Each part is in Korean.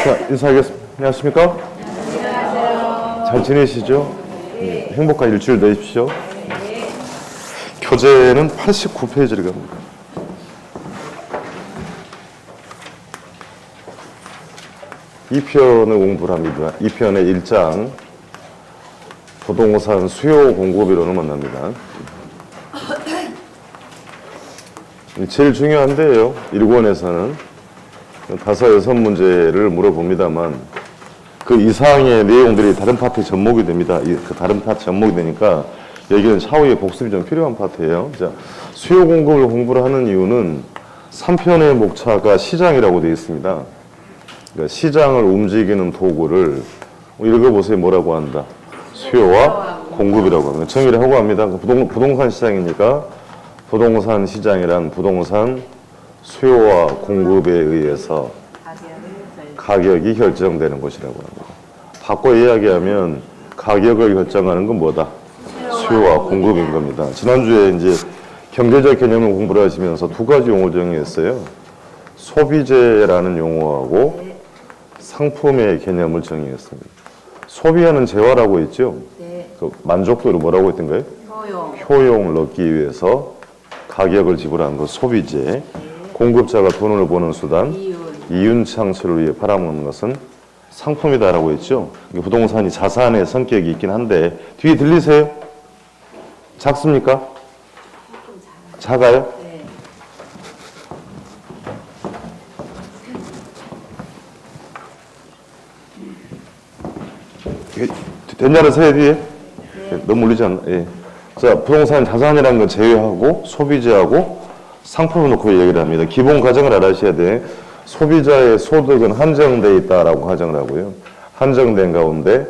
자, 인사하겠습니다. 안녕하십니까? 안녕하세요. 잘 지내시죠? 네. 행복한 일주일 되십시오. 네. 교재는 89페이지를 갑니다. 이 편을 공부를 합니다. 이 편의 1장 부동산 수요 공급이론을 만납니다. 제일 중요한데요. 1권에서는 5, 6문제를 물어봅니다만 그 이상의 내용들이 다른 파트에 접목이 됩니다. 그 다른 파트 접목이 되니까 여기는 차후에 복습이 좀 필요한 파트예요. 자, 수요 공급을 공부를 하는 이유는 3편의 목차가 시장이라고 되어 있습니다. 그러니까 시장을 움직이는 도구를 읽어보세요. 뭐라고 한다? 수요와 공급이라고 합니다. 정의를 하고 합니다. 부동산 시장이니까 부동산 시장이란 부동산 수요와 공급에 의해서 가격이 결정되는 것이라고 합니다. 바꿔 이야기하면 가격을 결정하는 건 뭐다? 수요와 공급인 겁니다. 지난주에 이제 경제적 개념을 공부를 하시면서 두 가지 용어를 정의했어요. 소비재라는 용어하고 상품의 개념을 정의했습니다. 소비하는 재화라고 했죠? 네. 그 만족도를 뭐라고 했던가요? 효용을 얻기 위해서 가격을 지불하는 것 소비재. 공급자가 돈을 버는 수단, 이윤 창출을 위해 팔아먹는 것은 상품이다라고 했죠. 부동산이 자산의 성격이 있긴 한데 뒤에 들리세요? 작습니까? 작아요? 네. 됐냐는 서야 뒤에? 너무 울리지 않나? 예. 자, 부동산 자산이라는 건 제외하고 소비재하고 상품을 놓고 얘기를 합니다. 기본 가정을 알아셔야 돼. 소비자의 소득은 한정돼 있다라고 가정을 하고요. 한정된 가운데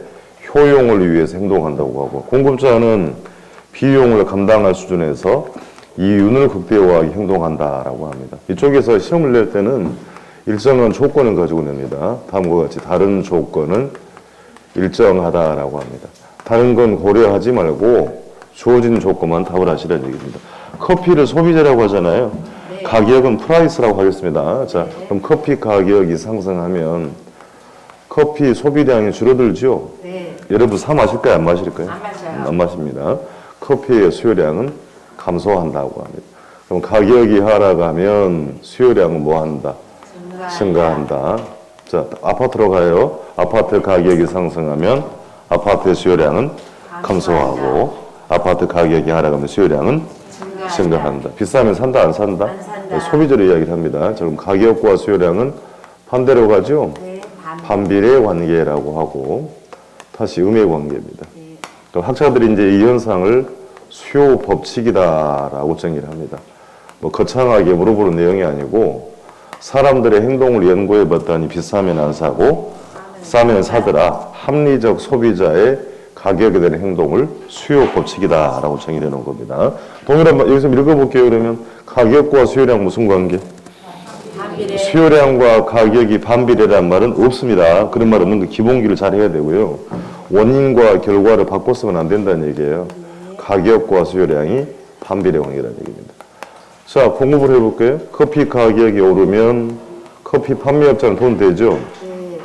효용을 위해서 행동한다고 하고 공급자는 비용을 감당할 수준에서 이윤을 극대화하게 행동한다라고 합니다. 이쪽에서 시험을 낼 때는 일정한 조건을 가지고 냅니다. 다음과 같이 다른 조건은 일정하다라고 합니다. 다른 건 고려하지 말고 주어진 조건만 답을 하시라는 얘기입니다. 커피를 소비재라고 하잖아요. 네. 가격은 프라이스라고 하겠습니다. 자, 그럼 커피 가격이 상승하면 커피 소비량이 줄어들죠? 네. 여러분 사 마실까요? 안 마실까요? 안 마셔요. 안 마십니다. 커피의 수요량은 감소한다고 합니다. 그럼 가격이 하락하면 수요량은 뭐 한다? 증가한다. 자, 아파트로 가요. 아파트 가격이 상승하면 아파트의 수요량은 감소하고 아파트 가격이 하락하면 수요량은 증가한다. 비싸면 산다, 안 산다? 안 산다. 소비재로 이야기를 합니다. 자, 그럼 가격과 수요량은 반대로 가죠? 네. 반비례 관계라고 하고 다시 음의 관계입니다. 네. 그럼 학자들이 이제 이 현상을 수요 법칙이다라고 정의를 합니다. 뭐 거창하게 물어보는 내용이 아니고 사람들의 행동을 연구해 봤더니 비싸면 안 사고 싸면 사더라. 합리적 소비자의 가격에 대한 행동을 수요 법칙이다라고 정의해 놓은 겁니다. 동일한 말 여기서 읽어볼게요. 그러면 가격과 수요량 무슨 관계? 반비례. 수요량과 가격이 반비례란 말은 없습니다. 그런 말 없는 거 기본기를 잘 해야 되고요. 원인과 결과를 바꿔서는 안 된다는 얘기예요. 가격과 수요량이 반비례 관계라는 얘기입니다. 자, 공급을 해볼게요. 커피 가격이 오르면 커피 판매업자는 돈 되죠? 네.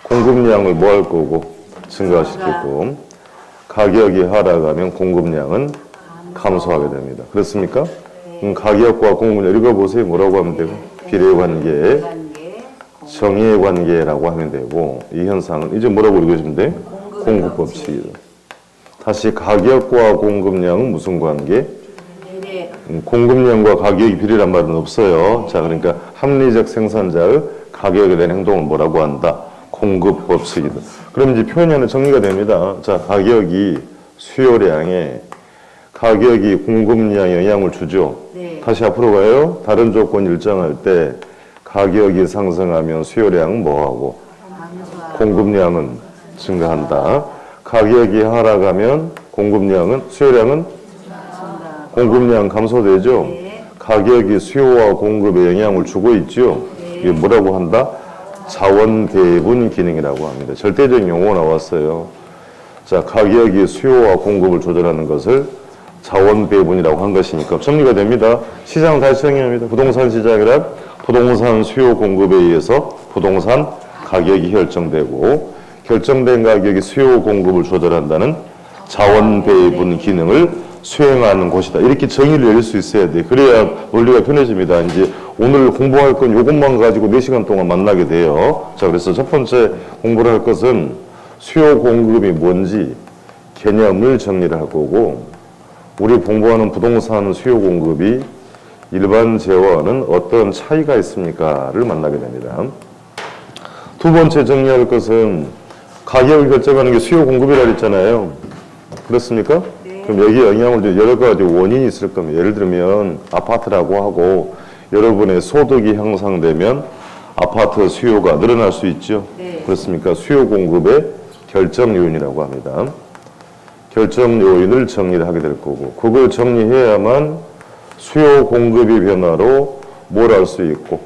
공급량을 뭐 할 거고? 증가시키고. 가격이 하락하면 공급량은 감소하게 됩니다. 그렇습니까? 가격과 공급량 읽어보세요. 뭐라고 하면 되고? 비례관계, 정의관계라고 하면 되고 이 현상은 이제 뭐라고 읽으시면 돼? 공급법칙이다. 다시 가격과 공급량은 무슨 관계? 비례. 공급량과 가격이 비례란 말은 없어요. 자, 그러니까 합리적 생산자의 가격에 대한 행동을 뭐라고 한다? 공급법칙이다. 그럼 이제 표현이 하나 정리가 됩니다. 자, 가격이 수요량에 가격이 공급량에 영향을 주죠. 네. 다시 앞으로 가요. 다른 조건 일정할 때 가격이 상승하면 수요량은 뭐하고? 공급량은 증가한다. 가격이 하락하면 공급량은 수요량은 공급량 감소되죠. 네. 가격이 수요와 공급에 영향을 주고 있죠. 이게 뭐라고 한다? 자원 배분 기능이라고 합니다. 절대적인 용어가 나왔어요. 자, 가격이 수요와 공급을 조절하는 것을 자원 배분이라고 한 것이니까 정리가 됩니다. 시장 다시 정의합니다. 부동산 시장이란 부동산 수요 공급에 의해서 부동산 가격이 결정되고 결정된 가격이 수요 공급을 조절한다는 자원 배분 기능을 수행하는 곳이다. 이렇게 정의를 내릴 수 있어야 돼. 그래야 논리가 편해집니다. 이제 오늘 공부할 건 이것만 가지고 4시간 동안 만나게 돼요. 자, 그래서 첫 번째 공부를 할 것은 수요 공급이 뭔지 개념을 정리를 할 거고, 우리 공부하는 부동산 수요 공급이 일반 재화와는 어떤 차이가 있습니까를 만나게 됩니다. 두 번째 정리할 것은 가격을 결정하는 게 수요 공급이라 그랬잖아요. 그렇습니까? 네. 그럼 여기 영향을 준 여러 가지 원인이 있을 겁니다. 예를 들면 아파트라고 하고 여러분의 소득이 향상되면 아파트 수요가 늘어날 수 있죠. 네. 그렇습니까? 수요 공급의 결정 요인이라고 합니다. 결정 요인을 정리를 하게 될 거고, 그걸 정리해야만 수요 공급의 변화로 뭘 알 수 있고,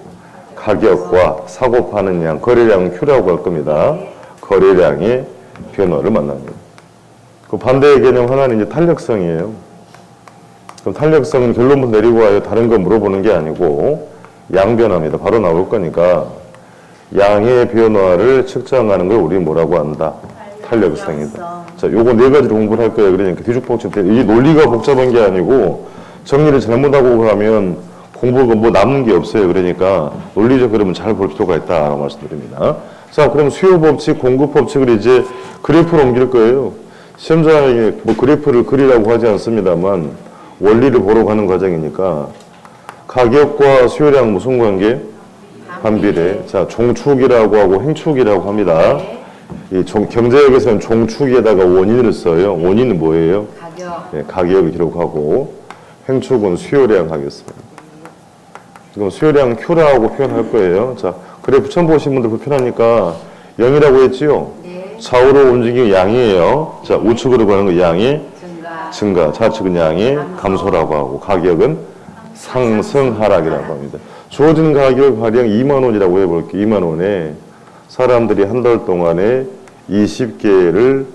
가격과 사고 파는 양, 거래량 Q라고 할 겁니다. 거래량의 변화를 만납니다. 그 반대의 개념 하나는 이제 탄력성이에요. 그럼 탄력성은 결론만 내리고 와요. 다른 거 물어보는 게 아니고 양변화입니다. 바로 나올 거니까 양의 변화를 측정하는 걸 우리 뭐라고 한다? 탄력성이다. 자, 요거 4가지로 공부를 할 거예요. 그러니까 뒤죽박죽 이 논리가 복잡한 게 아니고 정리를 잘못하고 가면 공부가 뭐 남는 게 없어요. 그러니까 논리적 그러면 잘 볼 필요가 있다라고 말씀드립니다. 자, 그럼 수요 법칙, 공급 법칙을 이제 그래프로 옮길 거예요. 시험장에 뭐 그래프를 그리라고 하지 않습니다만 원리를 보러 가는 과정이니까 가격과 수요량 무슨 관계? 반비례. 자, 종축이라고 하고 행축이라고 합니다. 이 경제학에서는 종축에다가 원인을 써요. 원인은 뭐예요? 가격. 네, 가격을 기록하고 행축은 수요량 하겠습니다. 지금 수요량 Q라고 표현할 거예요. 자, 그래프 처음 보신 분들 불편하니까 0이라고 했지요? 네. 좌우로 움직이는 양이에요. 자, 우측으로 가는 거 양의 증가, 좌측은 양의 감소라고 하고, 가격은 상승, 하락이라고 합니다. 주어진 가격 가령 2만 원이라고 해볼게요. 2만 원에 사람들이 한 달 동안에 20개를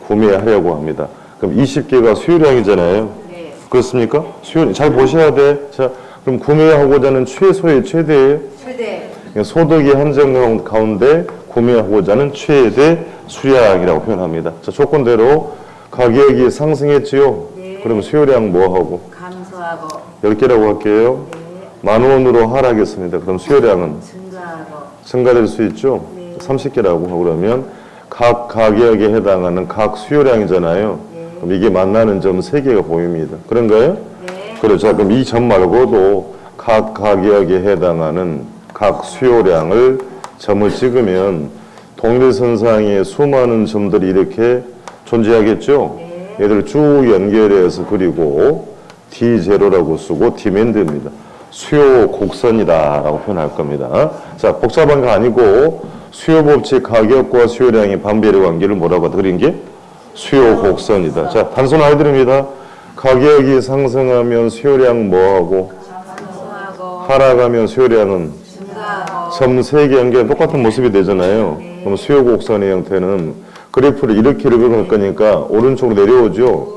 구매하려고 합니다. 그럼 20개가 수요량이잖아요. 네. 그렇습니까? 수요, 잘 보셔야 돼. 자, 그럼 구매하고자 하는 최소의 최대예요? 최대. 소득이 한정 가운데 구매하고자 하는 최대 수량이라고 표현합니다. 자, 조건대로 가격이 상승했지요? 네. 그럼 수요량 뭐하고? 감소하고. 10개라고 할게요. 네. 10,000원으로 하락했습니다. 그럼 수요량은 증가하고. 증가될 수 있죠? 네. 30개라고 하고 그러면 각 가격에 해당하는 각 수요량이잖아요. 네. 그럼 이게 만나는 점 3개가 보입니다. 그런가요? 네. 그렇죠. 그럼 이 점 말고도 각 가격에 해당하는 각 수요량을 점을 찍으면 동일선상에 수많은 점들이 이렇게 존재하겠죠. 네. 얘들 쭉 연결해서 그리고 D0라고 쓰고 디맨드입니다. 수요 곡선이다라고 표현할 겁니다. 자, 복잡한 거 아니고 수요 법칙 가격과 수요량의 반비례 관계를 뭐라고 그린 게 수요 곡선이다. 자, 단순 아이들입니다. 가격이 상승하면 수요량 뭐하고? 감소하고. 하락하면 수요량은 증가하고. 점 3개 연결 똑같은 모습이 되잖아요. 그럼 수요 곡선의 형태는 그래프를 이렇게 읽을 거니까 오른쪽으로 내려오죠.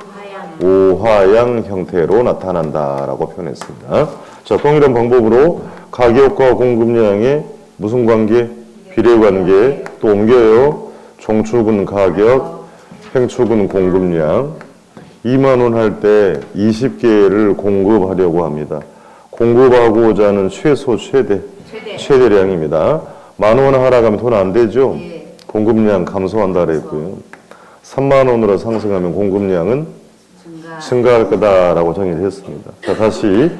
오하양 형태로 나타난다라고 표현했습니다. 자, 동일한 방법으로 가격과 공급량의 무슨 관계? 비례 관계. 또 옮겨요. 종축은 가격, 행축은 공급량. 2만 원 할 때 20개를 공급하려고 합니다. 공급하고자 하는 최소 최대량입니다. 10,000원 하락하면 돈 안 되죠? 예. 공급량 감소한다 그랬고요. 3만 원으로 상승하면 공급량은 증가할 거다라고 정의를 했습니다. 자, 다시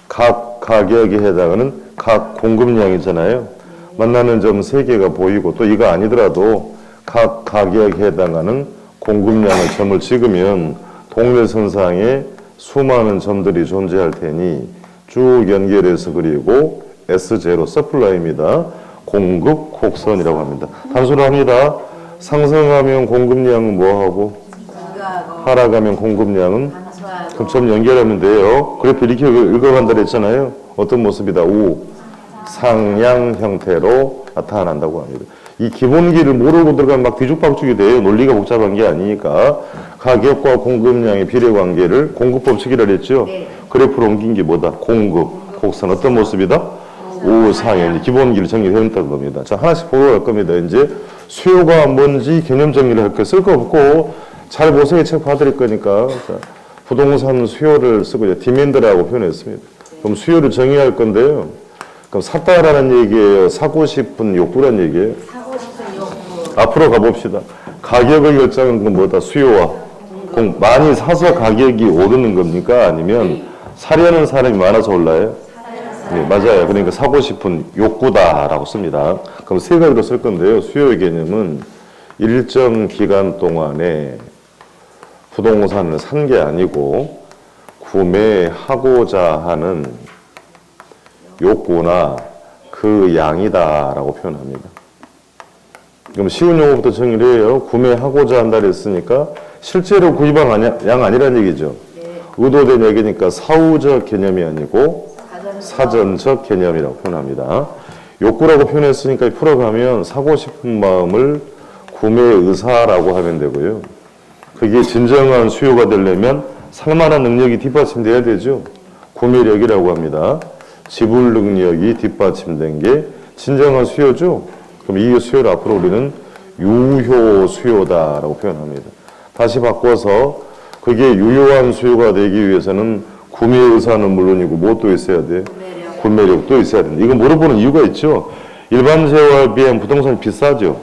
각 가격에 해당하는 각 공급량이잖아요. 만나는 점 3개가 보이고 또 이거 아니더라도 각 가격에 해당하는 공급량의 점을 찍으면 동일선상에 수많은 점들이 존재할 테니 쭉 연결해서 그리고 S0 서플라이입니다. 공급 곡선이라고 합니다. 단순합니다. 상승하면 공급량은 뭐하고? 증가하고. 하락하면 공급량은? 감소하고. 그럼 점 연결하면 돼요. 그래프 이렇게 읽어간다 그랬잖아요. 어떤 모습이다? 상향 형태로 나타난다고 합니다. 이 기본기를 모르고 들어가면 막 뒤죽박죽이 돼요. 논리가 복잡한 게 아니니까. 가격과 공급량의 비례 관계를 공급 법칙이라 그랬죠. 네. 그래프로 옮긴 게 뭐다? 공급, 곡선 어떤 모습이다? 우상향, 기본기를 정리해놓는다는 겁니다. 자, 하나씩 보러 갈 겁니다. 이제 수요가 뭔지 개념 정리를 할 거예요. 쓸 거 없고 잘 보세요. 책 봐드릴 거니까. 자, 부동산 수요를 쓰고 이제 디맨드라고 표현했습니다. 그럼 수요를 정의할 건데요. 그럼 샀다라는 얘기예요. 사고 싶은 욕구란 얘기예요. 사고 싶은 욕구. 앞으로 가봅시다. 가격을 결정하는 건 뭐다? 수요와 공. 많이 사서 가격이 오르는 겁니까? 아니면 사려는 사람이 많아서 올라요? 네, 맞아요. 그러니까 사고 싶은 욕구다라고 씁니다. 그럼 세 가지로 쓸 건데요. 수요의 개념은 일정 기간 동안에 부동산을 산 게 아니고 구매하고자 하는 욕구나 그 양이다라고 표현합니다. 그럼 쉬운 용어부터 정리를 해요. 구매하고자 한다 그랬으니까 실제로 구입한 양 아니란 얘기죠. 의도된 얘기니까 사후적 개념이 아니고 사전적 개념이라고 표현합니다. 욕구라고 표현했으니까 풀어가면 사고 싶은 마음을 구매 의사라고 하면 되고요. 그게 진정한 수요가 되려면 살만한 능력이 뒷받침돼야 되죠. 구매력이라고 합니다. 지불 능력이 뒷받침된 게 진정한 수요죠. 그럼 이 수요를 앞으로 우리는 유효 수요다라고 표현합니다. 다시 바꿔서 그게 유효한 수요가 되기 위해서는 구매 의사는 물론이고 무엇도 있어야 돼? 구매력도 있어야 된다. 이거 물어보는 이유가 있죠. 일반 재화에 비하면 부동산이 비싸죠.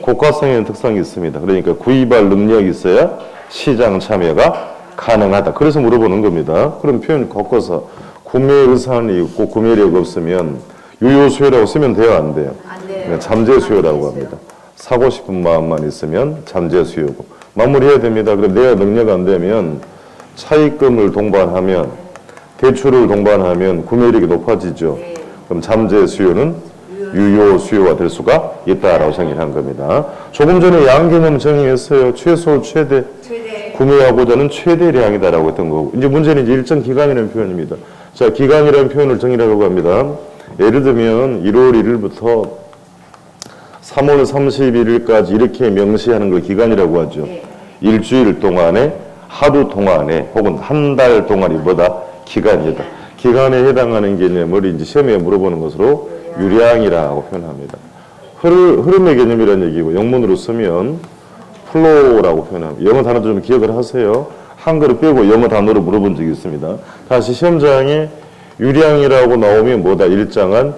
고가성에는 특성이 있습니다. 그러니까 구입할 능력이 있어야 시장 참여가 가능하다. 그래서 물어보는 겁니다. 그럼 표현 바꿔서 구매 의사는 있고 구매력 없으면 유효 수요라고 쓰면 돼요, 안 돼요? 안 돼요. 그러니까 잠재 수요라고 합니다. 사고 싶은 마음만 있으면 잠재 수요고. 마무리해야 됩니다. 그럼 내가 능력 안 되면 차입금을 동반하면 대출을 동반하면 구매력이 높아지죠. 그럼 잠재 수요는 유효 수요가 될 수가 있다라고 정의한 겁니다. 조금 전에 양 개념 정의했어요. 최소, 최대. 구매하고자는 최대량이다라고 했던 거고. 이제 문제는 이제 일정 기간이라는 표현입니다. 자, 기간이라는 표현을 정의하려고 합니다. 예를 들면 1월 1일부터 3월 31일까지 이렇게 명시하는 걸 기간이라고 하죠. 일주일 동안에, 하루 동안에, 혹은 한 달 동안이 뭐다? 기간이다. 기간에 해당하는 개념을 이제 시험에 물어보는 것으로 유량이라고 표현합니다. 흐름의 개념이라는 얘기고, 영문으로 쓰면 플로우라고 표현합니다. 영어 단어도 좀 기억을 하세요. 한글을 빼고 영어 단어로 물어본 적이 있습니다. 다시 시험장에 유량이라고 나오면 뭐다? 일정한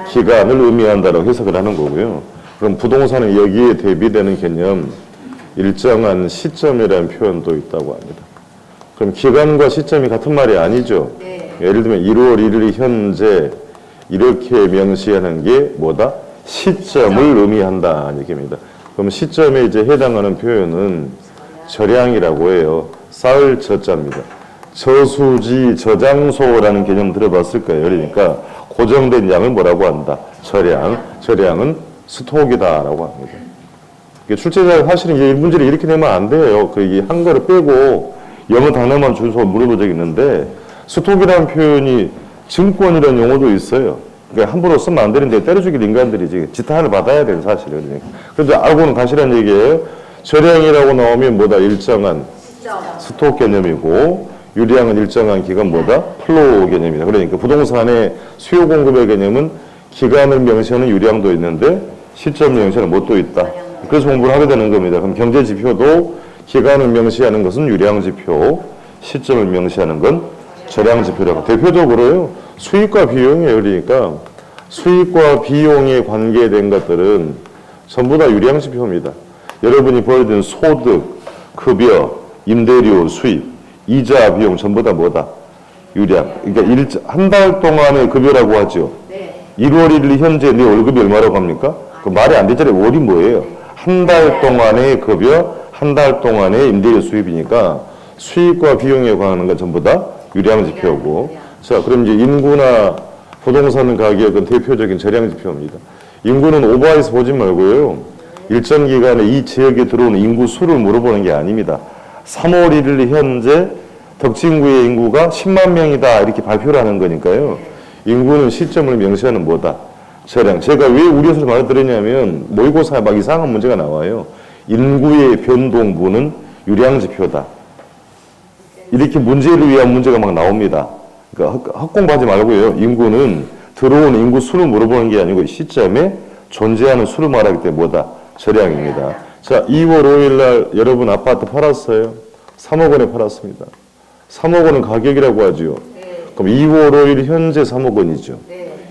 기간을 의미한다라고 해석을 하는 거고요. 그럼 부동산은 여기에 대비되는 개념, 일정한 시점이라는 표현도 있다고 합니다. 그럼 기간과 시점이 같은 말이 아니죠. 예를 들면 1월 1일 현재 이렇게 명시하는 게 뭐다? 시점을 의미한다는 얘기입니다. 그럼 시점에 이제 해당하는 표현은 저량이라고 해요. 쌓을 저자입니다. 저수지, 저장소라는 개념 들어봤을 거예요. 그러니까 고정된 양을 뭐라고 한다? 저량. 저량은 스톡이다라고 합니다. 출제자가 사실은 이 문제를 이렇게 내면 안 돼요. 그 한글을 빼고 영어 단어만 주소 물어본 적이 있는데 스톡이라는 표현이 증권이라는 용어도 있어요. 그러니까 함부로 쓰면 안 되는데 때려주길 인간들이지 지탄을 받아야 돼요, 사실은. 그런데 알고는 가시라는 얘기예요. 저량이라고 나오면 뭐다? 일정한 스톡 개념이고 유량은 일정한 기간 뭐다? 플로우 개념이다. 그러니까 부동산의 수요 공급의 개념은 기간을 명시하는 유량도 있는데 시점 명시하는 뭣도 있다. 그래서 공부를 하게 되는 겁니다. 그럼 경제 지표도 기간을 명시하는 것은 유량 지표, 시점을 명시하는 건 저량 지표라고. 대표적으로요, 수익과 비용이에요. 그러니까 수익과 비용에 관계된 것들은 전부 다 유량 지표입니다. 여러분이 보여준 소득, 급여, 임대료, 수입, 이자, 비용 전부 다 뭐다? 유량. 그러니까 한 달 동안의 급여라고 하죠. 1월 1일 현재 내 월급이 얼마라고 합니까? 그 말이 안 되잖아요. 월이 뭐예요? 한 달 동안의 급여, 한 달 동안의 임대료 수입이니까 수익과 비용에 관한 건 전부 다 유량 지표고. 자, 그럼 이제 인구나 부동산 가격은 대표적인 저량 지표입니다. 인구는 오버해서 보지 말고요. 일정 기간에 이 지역에 들어오는 인구 수를 물어보는 게 아닙니다. 3월 1일 현재 덕진구의 인구가 10만 명이다 이렇게 발표를 하는 거니까요. 인구는 시점을 명시하는 뭐다? 저량. 제가 왜 우려서 말씀드리냐면 모의고사에 막 이상한 문제가 나와요. 인구의 변동분은 유량 지표다. 이렇게 문제를 위한 문제가 막 나옵니다. 그러니까 헛공부하지 말고요. 인구는 들어온 인구 수를 물어보는 게 아니고 시점에 존재하는 수를 말하기 때문에 뭐다? 절량입니다. 자, 2월 5일 날 여러분 아파트 팔았어요? 3억 원에 팔았습니다. 3억 원은 가격이라고 하죠. 그럼 2월 5일 현재 3억 원이죠.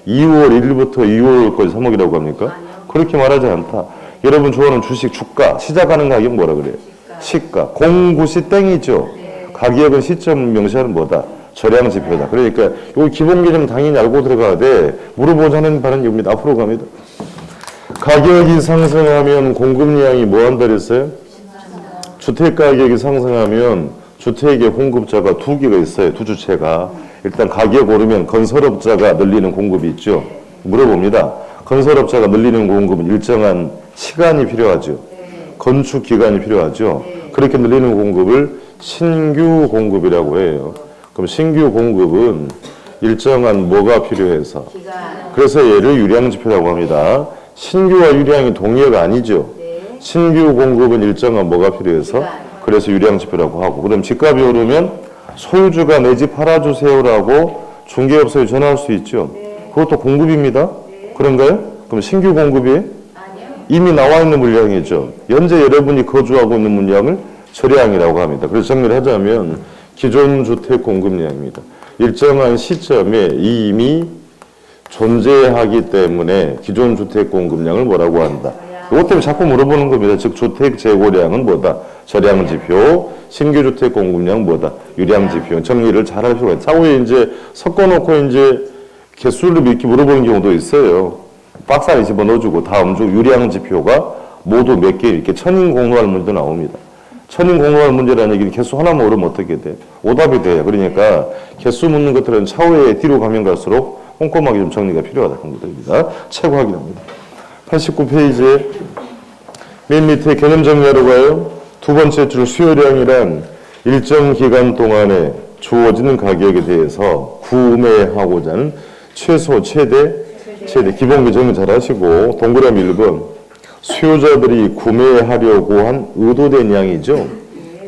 2월 1일부터 2월까지 3억이라고 합니까? 그렇게 말하지 않다. 여러분 좋아하는 주식 주가 시작하는 가격 뭐라 그래요? 시가. 공구시 땡이죠. 가격은 시점 명시하는 뭐다? 절양 지표다. 그러니까 요 기본 개념 당연히 알고 들어가야 돼. 물어보자는 바는 이겁니다. 앞으로 갑니다. 가격이 상승하면 공급량이 뭐 한다 그랬어요? 주택 가격이 상승하면 주택의 공급자가 두 개가 있어요. 두 주체가. 일단 가격 오르면 건설업자가 늘리는 공급이 있죠. 물어봅니다. 건설업자가 늘리는 공급은 일정한 시간이 필요하죠. 건축 기간이 필요하죠. 그렇게 늘리는 공급을 신규 공급이라고 해요. 그럼 신규 공급은 일정한 뭐가 필요해서. 그래서 얘를 유량지표라고 합니다. 신규와 유량이 동의어가 아니죠. 신규 공급은 일정한 뭐가 필요해서 그래서 유량지표라고 하고, 그럼 집값이 오르면 소유주가 내 집 팔아주세요라고 중개업소에 전화할 수 있죠. 그것도 공급입니다. 그런가요? 그럼 신규 공급이 이미 나와 있는 물량이죠. 현재 여러분이 거주하고 있는 물량을 절량이라고 합니다. 그래서 정리를 하자면 기존 주택 공급량입니다. 일정한 시점에 이미 존재하기 때문에 기존 주택 공급량을 뭐라고 한다. 이것 때문에 자꾸 물어보는 겁니다. 즉 주택 재고량은 뭐다? 절량 지표. 신규 주택 공급량 뭐다? 유량 지표. 정리를 잘 할 필요가 있다. 사후에 이제 섞어놓고 이제 개수를 이렇게 물어보는 경우도 있어요. 박스 안에 집어넣어주고 다음 주 유량 지표가 모두 몇 개 이렇게 천인 공로할 문제도 나옵니다. 천인 공로할 문제라는 얘기는 개수 하나만 오르면 어떻게 돼? 오답이 돼요. 그러니까 개수 묻는 것들은 차후에 뒤로 가면 갈수록 꼼꼼하게 좀 정리가 필요하다. 그런 것들입니다. 최고 확인합니다. 89페이지에 맨 밑에 개념 정리하러 가요. 두 번째 줄 수요량이란 일정 기간 동안에 주어지는 가격에 대해서 구매하고자 하는 최소, 최대 기본 정리 잘 하시고, 동그라미 1번 수요자들이 구매하려고 한 의도된 양이죠.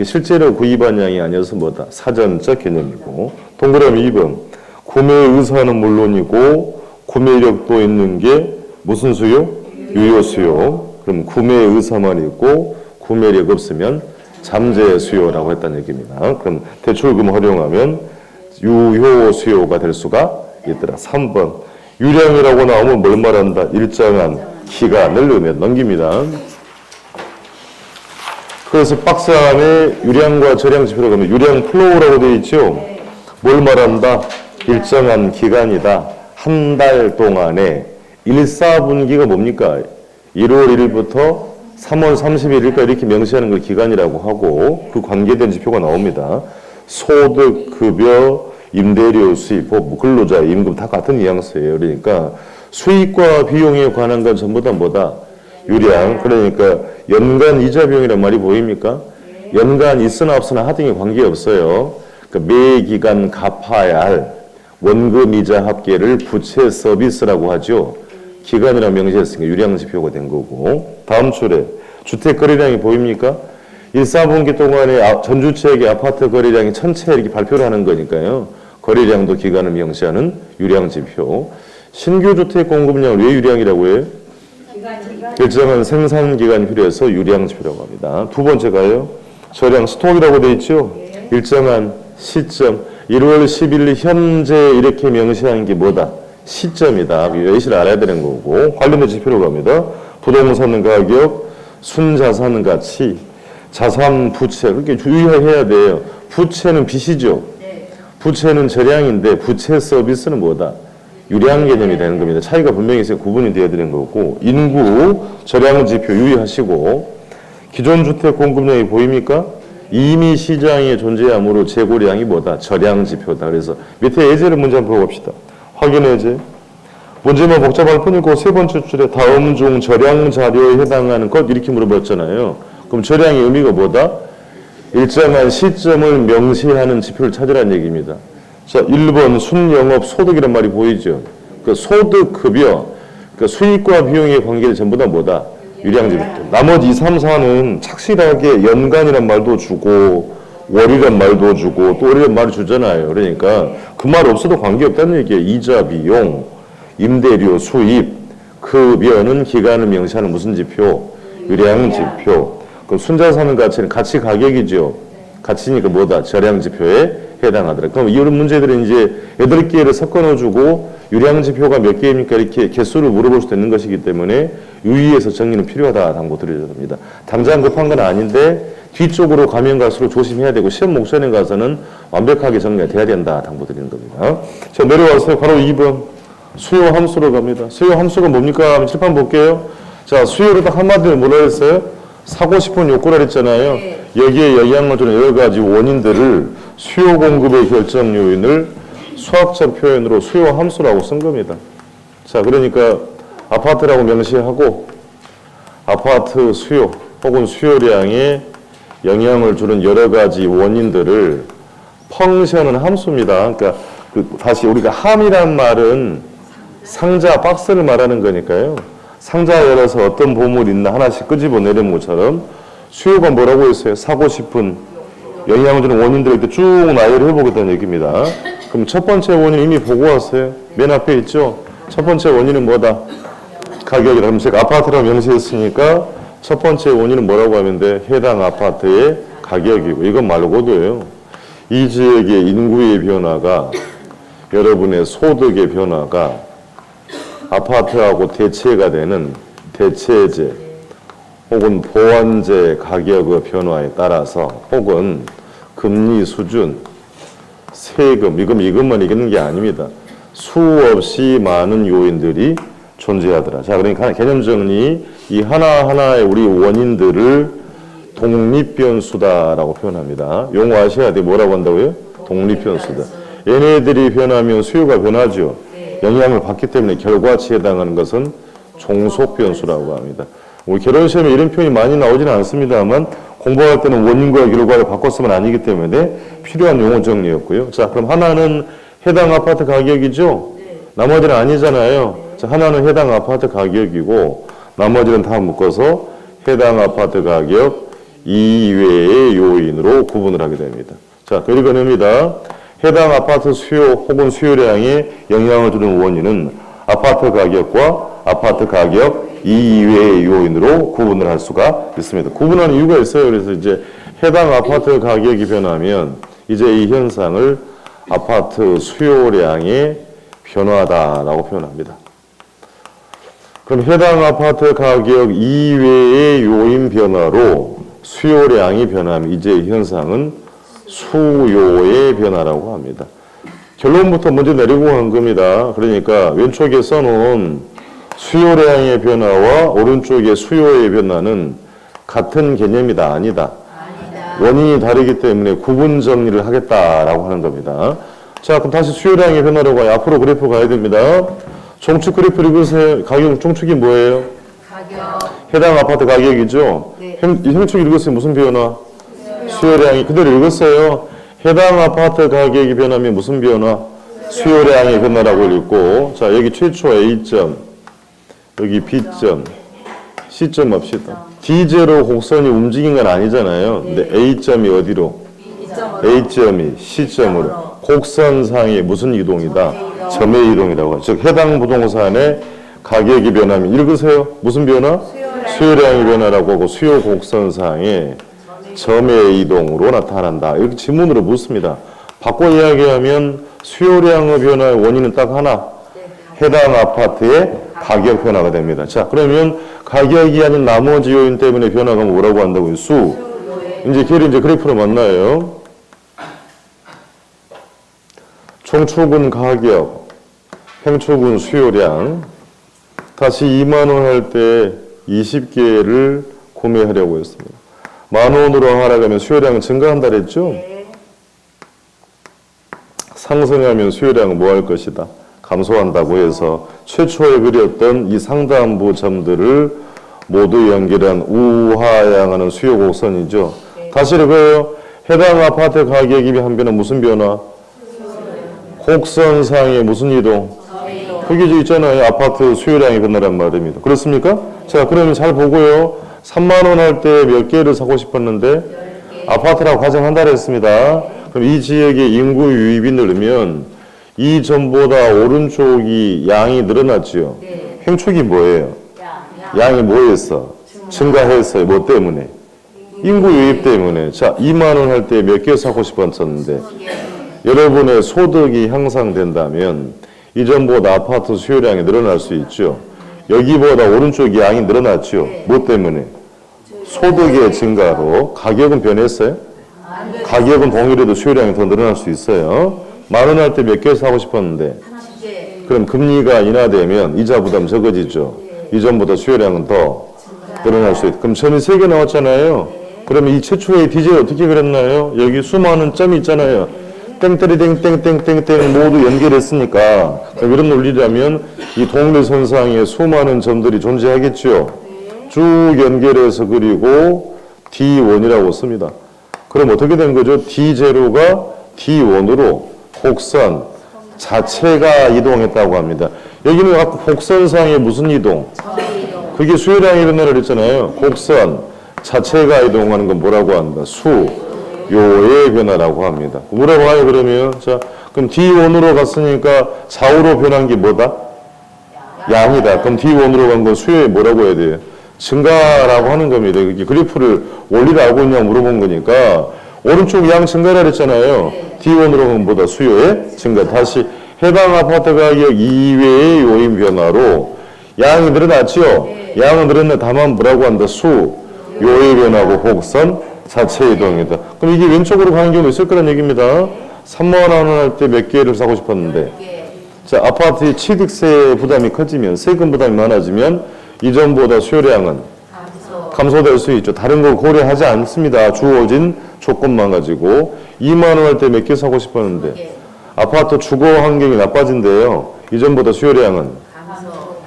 실제로 구입한 양이 아니어서 뭐다? 사전적 개념이고. 동그라미 2번 구매 의사는 물론이고 구매력도 있는 게 무슨 수요? 유효 수요. 그럼 구매 의사만 있고 구매력 없으면 잠재 수요라고 했다는 얘기입니다. 그럼 대출금 활용하면 유효 수요가 될 수가 있더라. 3번 유량이라고 나오면 뭘 말한다? 일정한 기간을 넘깁니다. 그래서 박스 안에 유량과 절량 지표라고 하면 유량 플로우라고 되어 있죠. 뭘 말한다? 일정한 기간이다. 한 달 동안에 1, 4분기가 뭡니까? 1월 1일부터 3월 31일까지 이렇게 명시하는 걸 기간이라고 하고, 그 관계된 지표가 나옵니다. 소득, 급여, 임대료, 수입, 근로자, 임금 다 같은 뉘앙스예요. 그러니까 수익과 비용에 관한 건 전부 다 뭐다? 유량. 그러니까 연간 이자 비용이란 말이 보입니까? 연간 있으나 없으나 하등에 관계없어요. 그러니까 매 기간 갚아야 할 원금 이자 합계를 부채 서비스라고 하죠. 기간이라 명시했으니까 유량 지표가 된 거고. 다음 줄에 주택 거래량이 보입니까? 1, 4분기 동안에 전주체액의 아파트 거래량이 전체 이렇게 발표를 하는 거니까요. 거래량도 기간을 명시하는 유량 지표. 신규 주택 공급량을 왜 유량이라고 해요? 일정한 생산 기간이 필요해서 유량 지표라고 합니다. 두 번째가요. 절량 스톡이라고 되어 있죠. 일정한 시점. 1월 10일 현재 이렇게 명시하는 게 뭐다? 시점이다. 예시를 알아야 되는 거고. 관련된 지표로 갑니다. 부동산 가격, 순자산 가치, 자산 부채. 그렇게 주의해야 돼요. 부채는 빚이죠. 부채는 절량인데 부채 서비스는 뭐다? 유량 개념이 되는 겁니다. 차이가 분명히 있어요. 구분이 되어야 되는 거고. 인구 절량 지표 유의하시고. 기존 주택 공급량이 보입니까? 이미 시장에 존재하므로 재고량이 뭐다? 절량 지표다. 그래서 밑에 예제를 문제 한번 보봅시다. 확인 예제. 문제만 복잡할 뿐이고 세 번째 줄에 다음 중 절량 자료에 해당하는 것 이렇게 물어봤잖아요. 그럼 절량의 의미가 뭐다? 일정한 시점을 명시하는 지표를 찾으라는 얘기입니다. 자, 1번 순영업 소득이란 말이 보이죠. 그 소득, 급여, 그 수익과 비용의 관계를 전부 다 뭐다? 유량지표. 나머지 2, 3, 4는 착실하게 연간이란 말도 주고 월이란 말도 주고 또 월이란 말을 주잖아요. 그러니까 그 말 없어도 관계없다는 얘기예요. 이자, 비용, 임대료, 수입, 급여는 기간을 명시하는 무슨 지표? 유량 지표. 그럼 순자산은 가치는 가치 가격이죠. 가치니까 뭐다? 절량 지표에 해당하더라. 그럼 이런 문제들은 이제 8개를 섞어 넣어주고 유량 지표가 몇 개입니까? 이렇게 개수를 물어볼 수도 있는 것이기 때문에 유의해서 정리는 필요하다. 당부 드려야 됩니다. 당장 급한 건 아닌데 뒤쪽으로 가면 갈수록 조심해야 되고 시험 목전에 가서는 완벽하게 정리가 돼야 된다. 당부 드리는 겁니다. 자, 내려와서 바로 2번. 수요 함수로 갑니다. 수요 함수가 뭡니까? 한번 칠판 볼게요. 자, 수요를 딱 한마디로 뭐라 했어요? 사고 싶은 욕구라 했잖아요. 네. 여기에 영향을 주는 여러 가지 원인들을 수요 공급의 결정 요인을 수학적 표현으로 수요 함수라고 쓴 겁니다. 자, 그러니까 아파트라고 명시하고 아파트 수요 혹은 수요량에 영향을 주는 여러 가지 원인들을 펑션은 함수입니다. 그러니까 다시 우리가 함이란 말은 상자 박스를 말하는 거니까요. 상자 열어서 어떤 보물이 있나 하나씩 끄집어 내는 것처럼 수요가 뭐라고 했어요? 사고 싶은 영향을 주는 원인들을 이렇게 쭉 나열을 해보겠다는 얘기입니다. 그럼 첫 번째 원인 이미 보고 왔어요. 맨 앞에 있죠? 첫 번째 원인은 뭐다? 가격이다. 그럼 제가 아파트라고 명시했으니까 첫 번째 원인은 뭐라고 하면 돼? 해당 아파트의 가격이고 이것 말고도요. 이 지역의 인구의 변화가 여러분의 소득의 변화가 아파트하고 대체가 되는 대체제 혹은 보완제 가격의 변화에 따라서 혹은 금리 수준, 세금, 이것만 이기는 게 아닙니다. 수없이 많은 요인들이 존재하더라. 자, 그러니까 개념 정리, 이 하나하나의 우리 원인들을 독립변수다라고 표현합니다. 용어 아셔야 돼. 뭐라고 한다고요? 독립변수다. 얘네들이 변하면 수요가 변하죠. 영향을 받기 때문에 결과치에 해당하는 것은 종속변수라고 합니다. 우리 결혼시험에 이런 표현이 많이 나오지는 않습니다만 공부할 때는 원인과 결과를 바꿨으면 아니기 때문에 필요한 용어 정리였고요. 자, 그럼 하나는 해당 아파트 가격이죠? 나머지는 아니잖아요. 자, 하나는 해당 아파트 가격이고 나머지는 다 묶어서 해당 아파트 가격 이외의 요인으로 구분을 하게 됩니다. 자, 그리고 냅니다. 해당 아파트 수요 혹은 수요량에 영향을 주는 원인은 아파트 가격과 아파트 가격 이외의 요인으로 구분을 할 수가 있습니다. 구분하는 이유가 있어요. 그래서 이제 해당 아파트 가격이 변하면 이제 이 현상을 아파트 수요량의 변화다라고 표현합니다. 그럼 해당 아파트 가격 이외의 요인 변화로 수요량이 변하면 이제 이 현상은 수요의 변화라고 합니다. 결론부터 먼저 내리고 간 겁니다. 그러니까 왼쪽에 써놓은 수요량의 변화와 오른쪽의 수요의 변화는 같은 개념이다. 아니다. 원인이 다르기 때문에 구분 정리를 하겠다라고 하는 겁니다. 자, 그럼 다시 수요량의 변화로 가요. 앞으로 그래프 가야 됩니다. 종축 그래프 읽으세요. 가격 종축이 뭐예요? 가격. 해당 아파트 가격이죠? 네. 형축 읽으세요. 무슨 변화? 수요량이 그대로 읽었어요. 해당 아파트 가격이 변하면 무슨 변화? 수요량의 변화라고 읽고, 자, 여기 최초 A점, 여기 B점, C점 합시다. D제로 곡선이 움직인 건 아니잖아요. 근데 A점이 어디로? A점이 C점으로. 곡선상의 무슨 이동이다? 점의 이동이라고 하죠. 즉, 해당 부동산의 가격이 변하면 읽으세요. 무슨 변화? 수요량의 변화라고 하고 수요 곡선상의 점의 이동으로 나타난다. 이렇게 지문으로 묻습니다. 바꿔 이야기하면 수요량의 변화의 원인은 딱 하나. 해당 아파트의 가격 변화가 됩니다. 자, 그러면 가격이 아닌 나머지 요인 때문에 변화가 뭐라고 한다고요? 수. 이제 걔를 이제 그래프로 만나요. 총축은 가격, 행축은 수요량. 다시 2만 원 할 때 20개를 구매하려고 했습니다. 10,000원으로 하락하면 수요량은 증가한다 그랬죠? 상승하면 수요량은 뭐 할 것이다? 감소한다고 해서 최초에 그렸던 이 상단부 점들을 모두 연결한 우하향하는 수요 곡선이죠. 다시 읽어요. 해당 아파트 가격이 변하면 무슨 변화? 곡선상의 무슨 이동? 그게 있잖아요. 아파트 수요량이 변화란 말입니다. 그렇습니까? 자, 그러면 잘 보고요. 3만 원 할 때 몇 개를 사고 싶었는데 아파트라고 가정한다 그랬습니다. 그럼 이 지역의 인구 유입이 늘면 이 전보다 오른쪽이 양이 늘어났지요. 네. 행축이 뭐예요? 양이 뭐였어? 증가했어요. 뭐 때문에? 인구 유입 때문에. 자, 2만 원 할 때 몇 개 사고 싶었었는데 여러분의 소득이 향상된다면 이전보다 아파트 수요량이 늘어날 수 있죠. 여기보다 오른쪽 양이 늘어났죠. 뭐 때문에? 소득의 증가로. 가격은 변했어요? 가격은 동일해도 수요량이 더 늘어날 수 있어요. 10,000원 할 때 몇 개 사고 싶었는데 그럼 금리가 인하되면 이자 부담 적어지죠. 이전보다 수요량은 더 늘어날 수 있다. 그럼 점이 3개 나왔잖아요. 그러면 이 최초의 디젤 어떻게 그렸나요? 여기 수많은 점이 있잖아요. 땡땡땡땡땡땡 모두 연결했으니까 이런 논리라면 이 동일선상에 수많은 점들이 존재하겠죠. 쭉 연결해서 그리고 D1이라고 씁니다. 그럼 어떻게 된 거죠? D0가 D1으로 곡선 자체가 이동했다고 합니다. 여기는 아까 곡선상에 무슨 이동? 그게 수요량이 일어나려 했잖아요. 곡선 자체가 이동하는 건 뭐라고 합니다? 수요의 변화라고 합니다. 뭐라고 하요 그러면? 자, 그럼 D1으로 갔으니까 좌우로 변한 게 뭐다? 양이다. 그럼 D1으로 간 건 수요에 뭐라고 해야 돼요? 증가라고 하는 겁니다. 이게 그래프를 원리를 알고 있냐고 물어본 거니까 오른쪽 양 증가라 그랬잖아요. D1으로 간 보다 수요의 증가. 다시 해당 아파트 가격 이외의 요인 변화로 양이 늘어났죠? 양은 늘어나 다만 뭐라고 한다? 수요의 변화고 곡선 자체 이동이다. 그럼 이게 왼쪽으로 가는 경우 있을 거란 얘기입니다. 3만 원 할 때 몇 개를 사고 싶었는데 자, 아파트의 취득세 부담이 커지면 세금 부담이 많아지면 이전보다 수요량은 감소될 수 있죠. 다른 거 고려하지 않습니다. 주어진 조건만 가지고 2만 원 할 때 몇 개 사고 싶었는데 아파트 주거 환경이 나빠진대요. 이전보다 수요량은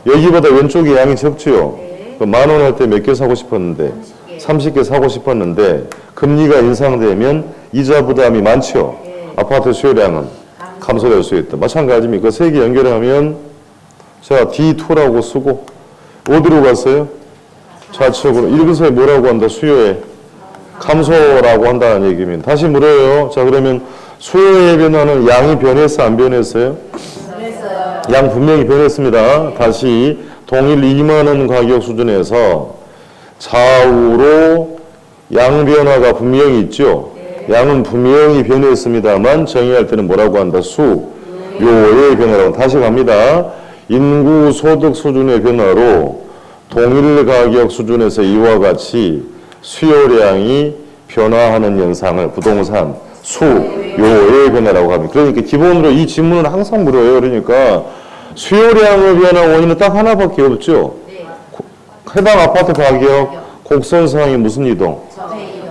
여기보다 왼쪽에 양이 적지요. 10,000원 할 때 몇 개 사고 싶었는데 30개 사고 싶었는데 금리가 인상되면 이자 부담이 많죠. 아파트 수요량은 감소될 수 있다. 마찬가지입니다. 그 세 개 연결하면 자 D2라고 쓰고 어디로 갔어요? 좌측으로. 읽으세요. 뭐라고 한다? 수요에 감소라고 한다는 얘기입니다. 다시 물어요. 자 그러면 수요의 변화는 양이 변했어? 안 변했어요? 양 분명히 변했습니다. 다시 동일 2만 원 가격 수준에서 좌우로 양 변화가 분명히 있죠. 양은 분명히 변했습니다만 정의할 때는 뭐라고 한다? 수요의 변화라고. 다시 갑니다. 인구 소득 수준의 변화로 동일 가격 수준에서 이와 같이 수요량이 변화하는 현상을 부동산 수요의 변화라고 합니다. 그러니까 기본으로 이 질문은 항상 물어요. 그러니까 수요량의 변화 원인은 딱 하나밖에 없죠. 해당 아파트 가격 곡선상이 무슨 이동?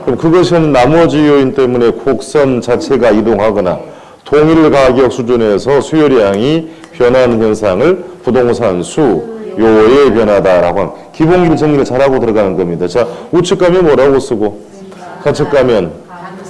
그럼 그것은 나머지 요인 때문에 곡선 자체가 이동하거나 동일 가격 수준에서 수요량이 변하는 현상을 부동산 수요의 변화다라고 합니다. 기본기를 정리를 잘하고 들어가는 겁니다. 자, 우측 가면 뭐라고 쓰고 좌측 가면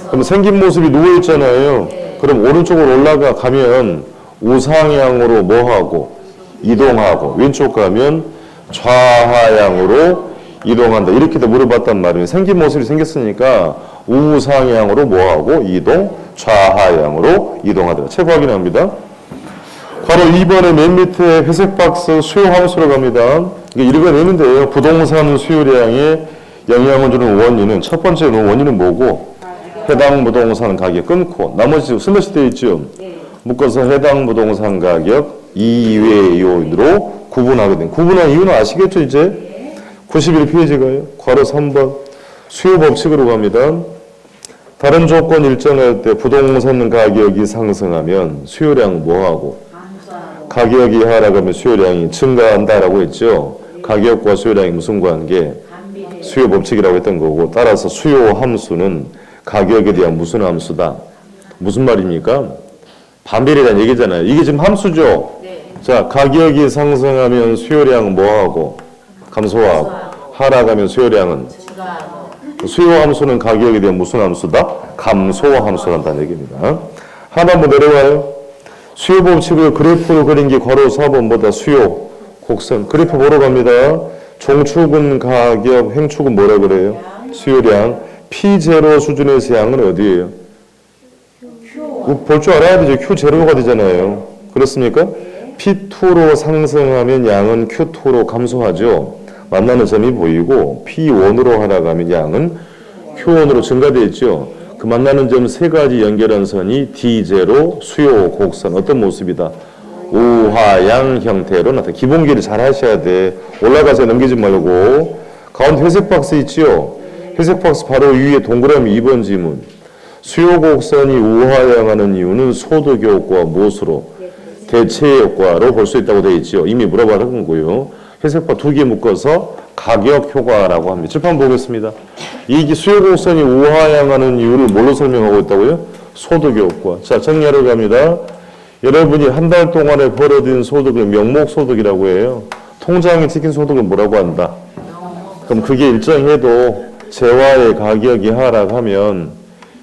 그럼 생긴 모습이 누워있잖아요. 그럼 오른쪽으로 올라가면 우상향으로 뭐하고 이동하고 왼쪽 가면 좌하향으로 이동한다. 이렇게도 물어봤단 말이에요. 생긴 모습이 생겼으니까 우상향으로 뭐하고 이동, 좌하향으로 이동하더라. 책 확인합니다. 바로 2번의 맨 밑에 회색 박스 수요 함수로 갑니다. 이게 읽어내면 돼요. 부동산 수요량에 영향을 주는 원인은 첫 번째 원인은 뭐고 해당 부동산 가격 끊고 나머지 슬러시 되어 있죠. 묶어서 해당 부동산 가격 이외의 요인으로 구분하게 된. 구분한 이유는 아시겠죠 이제? 91페이지가요. 괄호 3번 수요 법칙으로 갑니다. 다른 조건 일정할 때 부동산 가격이 상승하면 수요량 뭐하고? 가격이 하락하면 수요량이 증가한다라고 했죠. 가격과 수요량이 무슨 관계? 수요 법칙이라고 했던 거고 따라서 수요 함수는 가격에 대한 무슨 함수다? 무슨 말입니까? 반비례라는 얘기잖아요. 이게 지금 함수죠. 자, 가격이 상승하면 수요량은 뭐하고? 감소하고 하락하면 수요량은 수요 함수는 가격에 대한 무슨 함수다? 감소 함수란다는 얘기입니다. 하나 한번 내려와요. 수요 법칙을 그래프로 그린 게 괄호 4번보다 수요 곡선 그래프 보러 갑니다. 종축은 가격, 행축은 뭐라 그래요? 수요량. P0 수준에서 양은 어디예요? 볼 줄 알아야 되죠. Q0가 되잖아요. 그렇습니까? P2로 상승하면 양은 Q2로 감소하죠. 만나는 점이 보이고 P1으로 하락하면 양은 Q1으로 증가되어 있죠. 그 만나는 점 세 가지 연결한 선이 D0 수요 곡선 어떤 모습이다? 우하양 형태로 나타나. 기본기를 잘 하셔야 돼. 올라가서 넘기지 말고. 가운데 회색 박스 있지요? 회색 박스 바로 위에 동그라미 2번 지문. 수요 곡선이 우하향하는 이유는 소득 효과 무엇으로? 대체 효과로 볼 수 있다고 되어 있지요. 이미 물어봐는 거고요. 회색 박 두 개 묶어서 가격 효과라고 합니다. 칠판 보겠습니다. 이 수요 곡선이 우하향하는 이유를 뭘로 설명하고 있다고요? 소득 효과. 자, 정리하러 갑니다. 여러분이 한 달 동안에 벌어진 소득을 명목소득이라고 해요. 통장에 찍힌 소득을 뭐라고 한다? 그럼 그게 일정해도 재화의 가격이 하락하면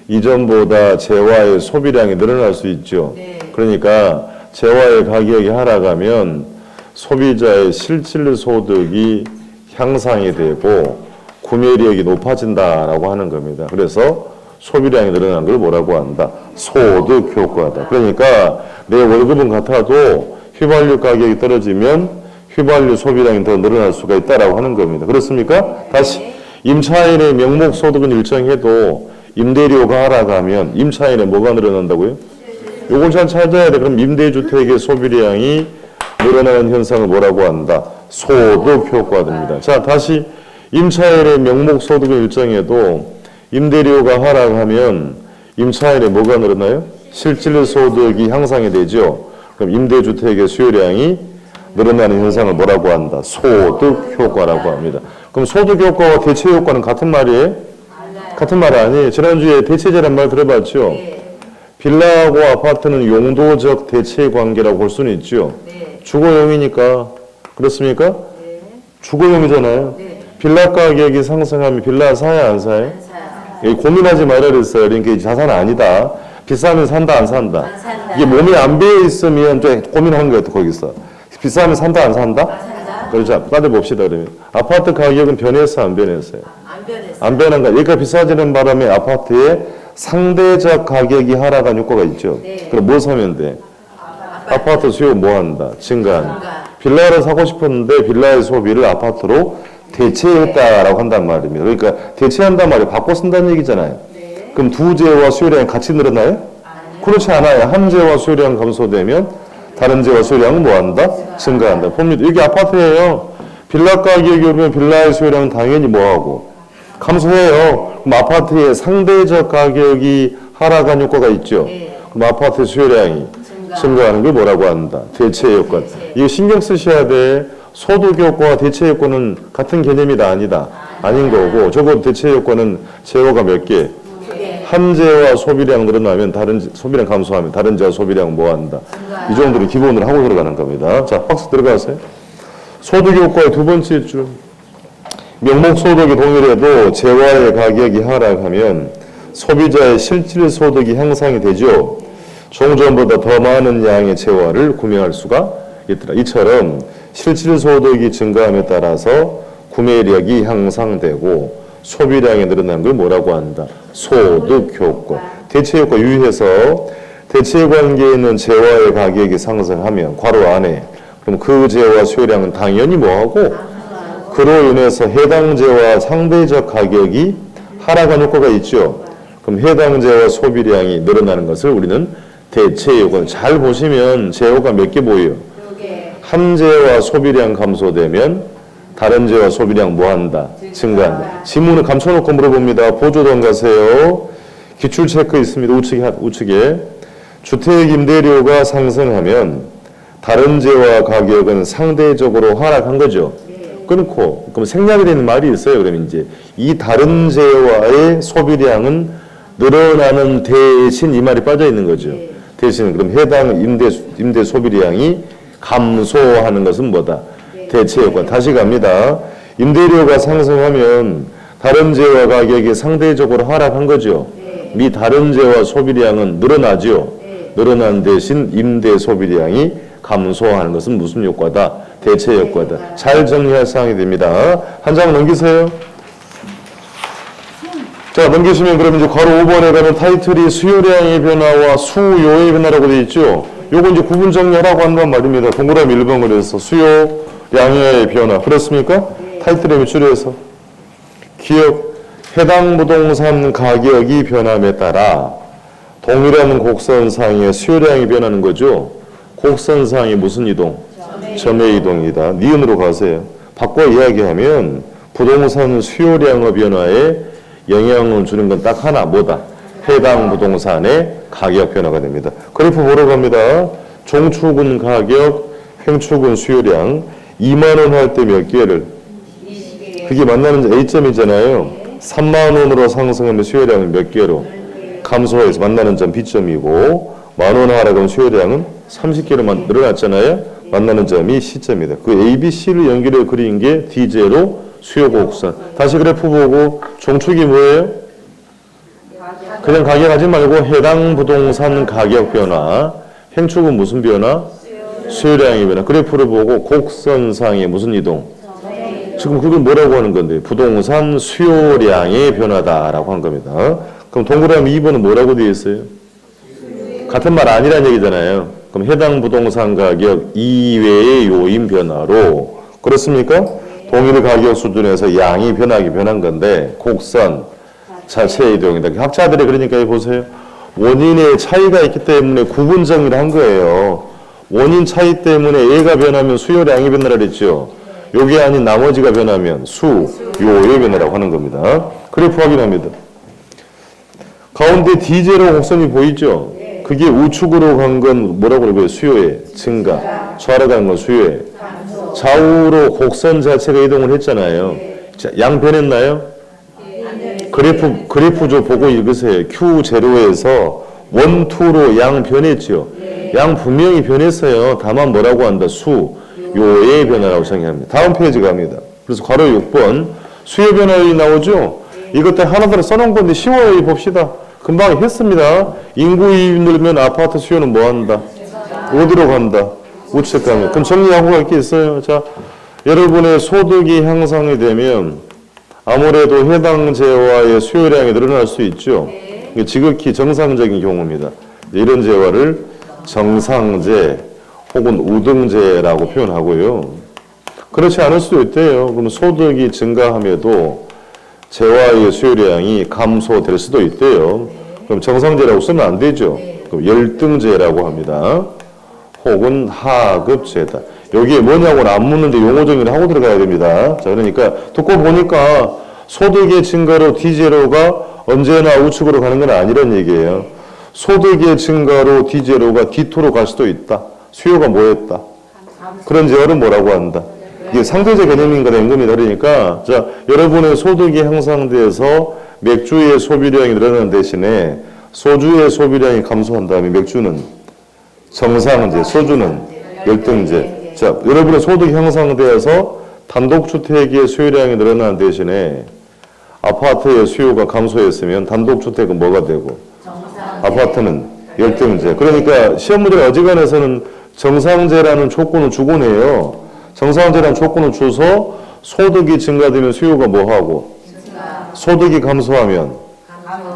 이전보다 재화의 소비량이 늘어날 수 있죠. 그러니까 재화의 가격이 하락하면 소비자의 실질 소득이 향상이 되고 구매력이 높아진다라고 하는 겁니다. 그래서 소비량이 늘어난 걸 뭐라고 한다? 소득 효과다. 그러니까 내 월급은 같아도 휘발유 가격이 떨어지면 휘발유 소비량이 더 늘어날 수가 있다라고 하는 겁니다. 그렇습니까? 다시 임차인의 명목 소득은 일정해도 임대료가 하락하면 임차인의 뭐가 늘어난다고요? 요걸 잘 찾아야 돼. 그럼 임대주택의 소비량이 늘어나는 현상을 뭐라고 한다? 소득 효과입니다. 자, 다시 임차인의 명목 소득은 일정해도 임대료가 하락하면 임차인의 뭐가 늘어나요? 실질 소득이 향상이 되죠. 그럼 임대주택의 수요량이 늘어나는 현상을 뭐라고 한다? 소득 효과라고 합니다. 그럼 소득 효과와 대체 효과는 같은 말이에요? 같은 말 아니에요. 지난주에 대체제란 말 들어봤죠? 빌라하고 아파트는 용도적 대체 관계라고 볼 수는 있죠. 주거용이니까. 그렇습니까? 주거용이잖아요. 빌라 가격이 상승하면 빌라 사야 안 사요? 고민하지 말아야 그랬어요. 그러니까 자산 아니다. 비싸면 산다 안 산다. 이게 몸에 안 배어 있으면 또 고민하는 거예요. 거기서. 비싸면 산다 안 산다? 그렇죠. 따져봅시다. 그러면 아파트 가격은 변했어 안 변했어요? 안 변한 거. 여기가 비싸지는 바람에 아파트에 상대적 가격이 하락한 효과가 있죠. 그럼 뭐 사면 돼? 아파트 수요 뭐 한다? 증가한다. 빌라를 사고 싶었는데 빌라의 소비를 아파트로 대체했다라고 한단 말입니다. 그러니까 대체한단 말이 바꿔 쓴다는 얘기잖아요. 그럼 두 재와 수요량이 같이 늘어나요? 그렇지 않아요. 한 재와 수요량 감소되면 다른 재와 수요량은 뭐 한다? 증가한다. 봅니다. 여기 아파트예요. 빌라 가격이 오르면 빌라의 수요량은 당연히 뭐 하고? 감소해요. 그럼 아파트의 상대적 가격이 하락한 효과가 있죠. 그럼 아파트 수요량이 증가하는 걸 뭐라고 한다? 대체 효과. 이거 신경 쓰셔야 돼. 소득 효과와 대체 효과는 같은 개념이다 아니다. 아닌 거고 적어도 대체 효과는 재화가 몇 개? 한 재와 소비량 늘어나면 다른 소비량 감소하면 다른 재와 소비량 뭐 한다. 이 정도를 기본으로 하고 들어가는 겁니다. 자, 박스 들어가세요. 소득 효과의 두 번째 줄. 명목 소득이 동일해도 재화의 가격이 하락하면 소비자의 실질 소득이 향상이 되죠. 종전보다 더 많은 양의 재화를 구매할 수가 있더라. 이처럼 실질 소득이 증가함에 따라서 구매력이 향상되고 소비량이 늘어나는 걸 뭐라고 한다? 소득 효과. 대체 효과 유의해서 대체 관계에 있는 재화의 가격이 상승하면 괄호 안에 그럼 그 재화 수요량은 당연히 뭐하고 그로 인해서 해당 재화 상대적 가격이 하락한 효과가 있죠. 그럼 해당 재화 소비량이 늘어나는 것을 우리는 대체 효과. 잘 보시면 재화가 몇 개 보여요? 한 재와 소비량 감소되면 다른 재와 소비량 뭐한다? 증가한다. 지문을 감춰놓고 물어봅니다. 보조던 가세요. 기출 체크 있습니다. 우측에. 주택 임대료가 상승하면 다른 재와 가격은 상대적으로 하락한 거죠. 끊고 그럼 생략이 되는 말이 있어요. 그러면 이제 이 다른 재와의 소비량은 늘어나는 대신 이 말이 빠져 있는 거죠. 대신 그럼 해당 임대 소비량이 감소하는 것은 뭐다? 대체 효과. 다시 갑니다. 임대료가 상승하면 다른 재와 가격이 상대적으로 하락한 거죠. 미 다른 재와 소비량은 늘어나죠. 늘어난 대신 임대 소비량이 감소하는 것은 무슨 효과다? 대체 효과다. 잘 정리할 사항이 됩니다. 한 장 넘기세요. 자, 넘기시면 그럼 이제 괄호 5번에 가면 타이틀이 수요량의 변화와 수요의 변화라고 되어 있죠. 요거 이제 구분 정리하라고 한단 말입니다. 동그라미 1번을 해서 수요량의 변화. 그렇습니까? 타이틀에 줄여서. 기억, 해당 부동산 가격이 변함에 따라 동일한 곡선상의 수요량이 변하는 거죠. 곡선상이 무슨 이동? 점의 이동이다. 니은으로 가세요. 바꿔 이야기하면 부동산 수요량의 변화에 영향을 주는 건 딱 하나, 뭐다? 해당 부동산의 가격 변화가 됩니다. 그래프 보러 갑니다. 종축은 가격, 횡축은 수요량. 2만 원 할 때 몇 개를? 그게 만나는 A점이잖아요. 3만 원으로 상승하면 수요량은 몇 개로? 감소해서 만나는 점 B점이고, 만 원 하라 그러면 수요량은 30개로 늘어났잖아요. 만나는 점이 C점이다. 그 A, B, C를 연결해 그린 게 D제로 수요 곡선. 다시 그래프 보고 종축이 뭐예요? 그냥 가격 하지 말고 해당 부동산 가격 변화. 횡축은 무슨 변화? 수요량의 변화. 그래프를 보고 곡선상의 무슨 이동? 지금 그걸 뭐라고 하는 건데? 부동산 수요량의 변화다라고 한 겁니다. 그럼 동그라미 2번은 뭐라고 되어 있어요? 같은 말 아니란 얘기잖아요. 그럼 해당 부동산 가격 이외의 요인 변화로, 그렇습니까? 동일 가격 수준에서 양이 변한 건데 곡선 자체의 이동이다. 학자들이 그러니까 보세요. 원인의 차이가 있기 때문에 구분 정리를 한 거예요. 원인 차이 때문에 얘가 변하면 수요량이 변하라 그랬죠. 요게 아닌 나머지가 변하면 수요의 변화라고 하는 겁니다. 그래프 확인합니다. 가운데 D제로 곡선이 보이죠? 그게 우측으로 간 건 뭐라고 그래요? 수요의 증가. 좌로 가는 건 수요의 좌우로 곡선 자체가 이동을 했잖아요. 자, 양 변했나요? 그래프 좀 보고 읽으세요. Q0에서 1, 2로 양 변했죠. 양 분명히 변했어요. 다만 뭐라고 한다? 수요의 변화라고 생각합니다. 다음 페이지 갑니다. 그래서 괄호 6번 수요 변화율이 나오죠. 이것들 하나하나 써놓은 건데 쉬워요. 봅시다. 금방 했습니다. 인구 이입 늘면 아파트 수요는 뭐 한다? 어디로 간다? 우측 가면. 그럼 정리하고 갈 게 있어요. 자, 여러분의 소득이 향상이 되면 아무래도 해당 재화의 수요량이 늘어날 수 있죠. 이게 지극히 정상적인 경우입니다. 이런 재화를 정상재 혹은 우등재라고 표현하고요. 그렇지 않을 수도 있대요. 그럼 소득이 증가함에도 재화의 수요량이 감소될 수도 있대요. 그럼 정상재라고 쓰면 안 되죠. 그럼 열등재라고 합니다. 혹은 하급재다. 여기에 뭐냐고는 안 묻는데 용어 정리를 하고 들어가야 됩니다. 자, 그러니까 듣고 보니까 소득의 증가로 D제로가 언제나 우측으로 가는 건 아니란 얘기예요. 소득의 증가로 D제로가 D토로 갈 수도 있다. 수요가 뭐였다? 그런 재화를 뭐라고 한다? 이게 상대적 개념인 거다, 임금이다. 그러니까, 자, 여러분의 소득이 향상돼서 맥주의 소비량이 늘어나는 대신에 소주의 소비량이 감소한 다음에 맥주는 정상제, 소주는 열등제. 자, 여러분의 소득이 향상되어서 단독주택의 수요량이 늘어나는 대신에 아파트의 수요가 감소했으면 단독주택은 뭐가 되고? 아파트는 열등제. 그러니까 시험 문제 어지간해서는 정상제라는 조건을 주곤 해요. 정상제라는 조건을 줘서 소득이 증가되면 수요가 뭐하고? 소득이 감소하면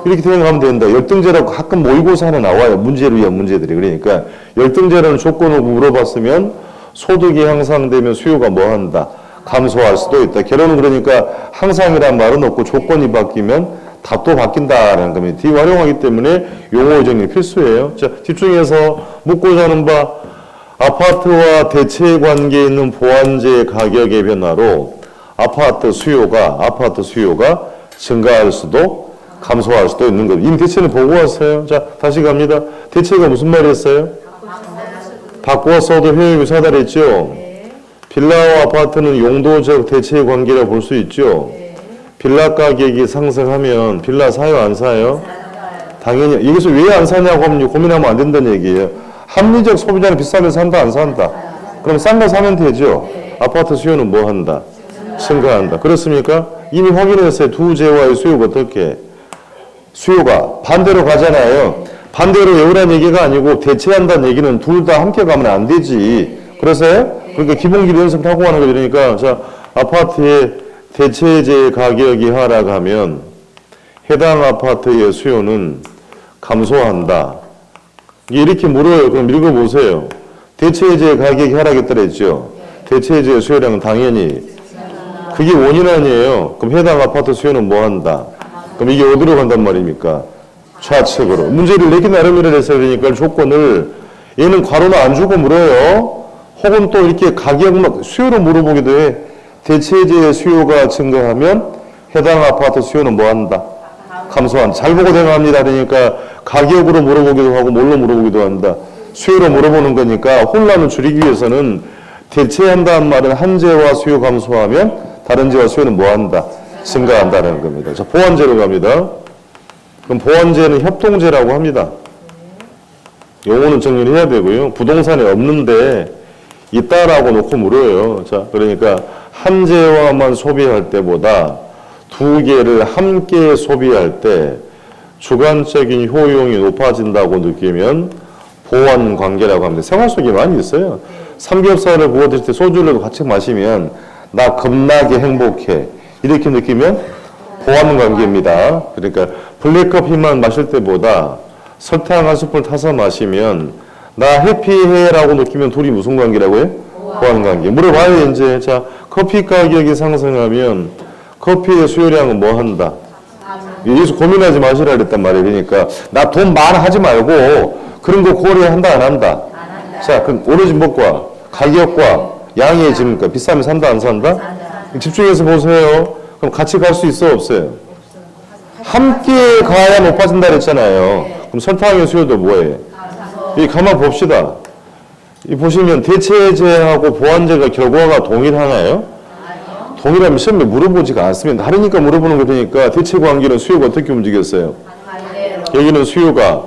이렇게 생각하면 된다. 열등제라고 가끔 모의고사 하나 나와요. 문제를 위한 문제들이. 그러니까 열등제라는 조건을 물어봤으면 소득이 향상되면 수요가 뭐한다? 감소할 수도 있다. 결론은 그러니까 항상이란 말은 없고 조건이 바뀌면 답도 바뀐다라는 겁니다. D 활용하기 때문에 용어 정리 필수예요. 자, 집중해서 묻고자 하는 바 아파트와 대체 관계에 있는 보완제 가격의 변화로 아파트 수요가 증가할 수도 감소할 수도 있는 거예요. 이미 대체는 보고 왔어요. 자, 다시 갑니다. 대체가 무슨 말이었어요? 바꾸었어도 효용이 유사하다 그랬죠. 빌라와 아파트는 용도적 대체 관계라고 볼 수 있죠. 빌라 가격이 상승하면 빌라 사요 안 사요? 당연히. 여기서 왜 안 사냐고 하면 고민하면 안 된다는 얘기예요. 합리적 소비자는 비싸면 산다 안 산다? 그럼 싼 거 사면 되죠. 아파트 수요는 뭐 한다? 증가한다. 그렇습니까? 이미 확인했어요. 두 재화의 수요가 어떻게? 수요가 반대로 가잖아요. 반대로 외우라는 얘기가 아니고 대체한다는 얘기는 둘 다 함께 가면 안 되지. 그래서요? 그러니까 기본기를 연습하고 하는 거죠. 그러니까 자, 아파트의 대체재 가격이 하락하면 해당 아파트의 수요는 감소한다. 이렇게 물어요. 그럼 읽어보세요. 대체해제 가격이 하락했더라 했죠. 대체해제 수요량은 당연히 그게 원인 아니에요. 그럼 해당 아파트 수요는 뭐 한다? 그럼 이게 어디로 간단 말입니까? 좌측으로. 문제를 내기 나름이라 해서 그러니까 조건을 얘는 괄호는 안 주고 물어요. 혹은 또 이렇게 가격 수요로 물어보기도 해. 대체해제의 수요가 증가하면 해당 아파트 수요는 뭐 한다? 감소한다. 잘 보고 대응합니다. 그러니까 가격으로 물어보기도 하고 뭘로 물어보기도 한다. 수요로 물어보는 거니까 혼란을 줄이기 위해서는 대체한다는 말은 한 재와 수요 감소하면 다른 재와 수요는 뭐 한다? 증가한다는 겁니다. 자, 보완제로 갑니다. 그럼 보완제는 협동제라고 합니다. 용어는 정리를 해야 되고요. 부동산에 없는데 있다라고 놓고 물어요. 자, 그러니까 한 재와만 소비할 때보다 두 개를 함께 소비할 때 주관적인 효용이 높아진다고 느끼면 보완 관계라고 합니다. 생활 속에 많이 있어요. 삼겹살을 구워 드실 때 소주를 같이 마시면 나 겁나게 행복해. 이렇게 느끼면 보완 관계입니다. 그러니까 블랙커피만 마실 때보다 설탕 한 스푼 타서 마시면 나 해피해라고 느끼면 둘이 무슨 관계라고요? 보완 관계. 물어봐요 이제. 자, 커피 가격이 상승하면 커피의 수요량은 뭐 한다? 여기서 고민하지 마시라 그랬단 말이에요. 그러니까 나 돈 많아 하지 말고 그런 거 고려한다 안 한다? 자, 그럼 오로지 뭐과 가격과 양의 집니까? 비싸면 산다 안 산다? 집중해서 보세요. 그럼 같이 갈 수 있어 없어요? 함께 가야 높아진다 그랬잖아요. 그럼 설탕의 수요도 뭐예요? 이 가만 봅시다. 이 보시면 대체제하고 보완제가 결과가 동일하나요? 동일하면 시험에 물어보지가 않습니다. 다르니까 물어보는 거니까 대체 관계는 수요가 어떻게 움직였어요? 여기는 수요가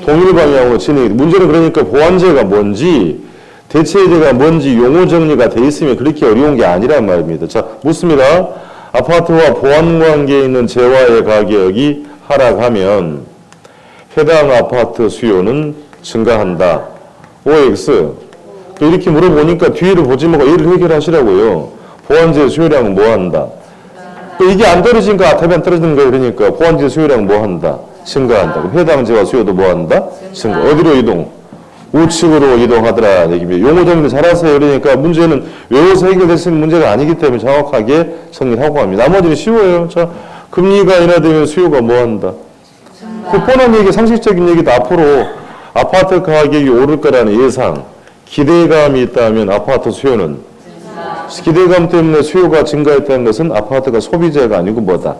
동일 방향으로 진행이. 문제는 그러니까 보완제가 뭔지 대체제가 뭔지 용어 정리가 돼 있으면 그렇게 어려운 게 아니란 말입니다. 자, 묻습니다. 아파트와 보완 관계에 있는 재화의 가격이 하락하면 해당 아파트 수요는 증가한다. OX. 또 이렇게 물어보니까 뒤를 보지 말고 얘를 해결하시라고요. 보완제 수요량은 뭐 한다? 또 이게 안 떨어지니까 답이 안 떨어지는 거예요. 그러니까 보완제 수요량은 뭐 한다? 증가한다. 그럼 해당 재화 수요도 뭐 한다? 증가. 어디로 이동? 우측으로 이동하더라 얘기입니다. 용어 정리 잘하세요. 그러니까 문제는 외워서 해결됐을 문제가 아니기 때문에 정확하게 정리하고 합니다. 나머지는 쉬워요. 자, 금리가 인하되면 수요가 뭐 한다? 그 뻔한 얘기, 상식적인 얘기도 앞으로 아파트 가격이 오를 거라는 예상, 기대감이 있다면 아파트 수요는 기대감 때문에 수요가 증가했다는 것은 아파트가 소비재가 아니고 뭐다?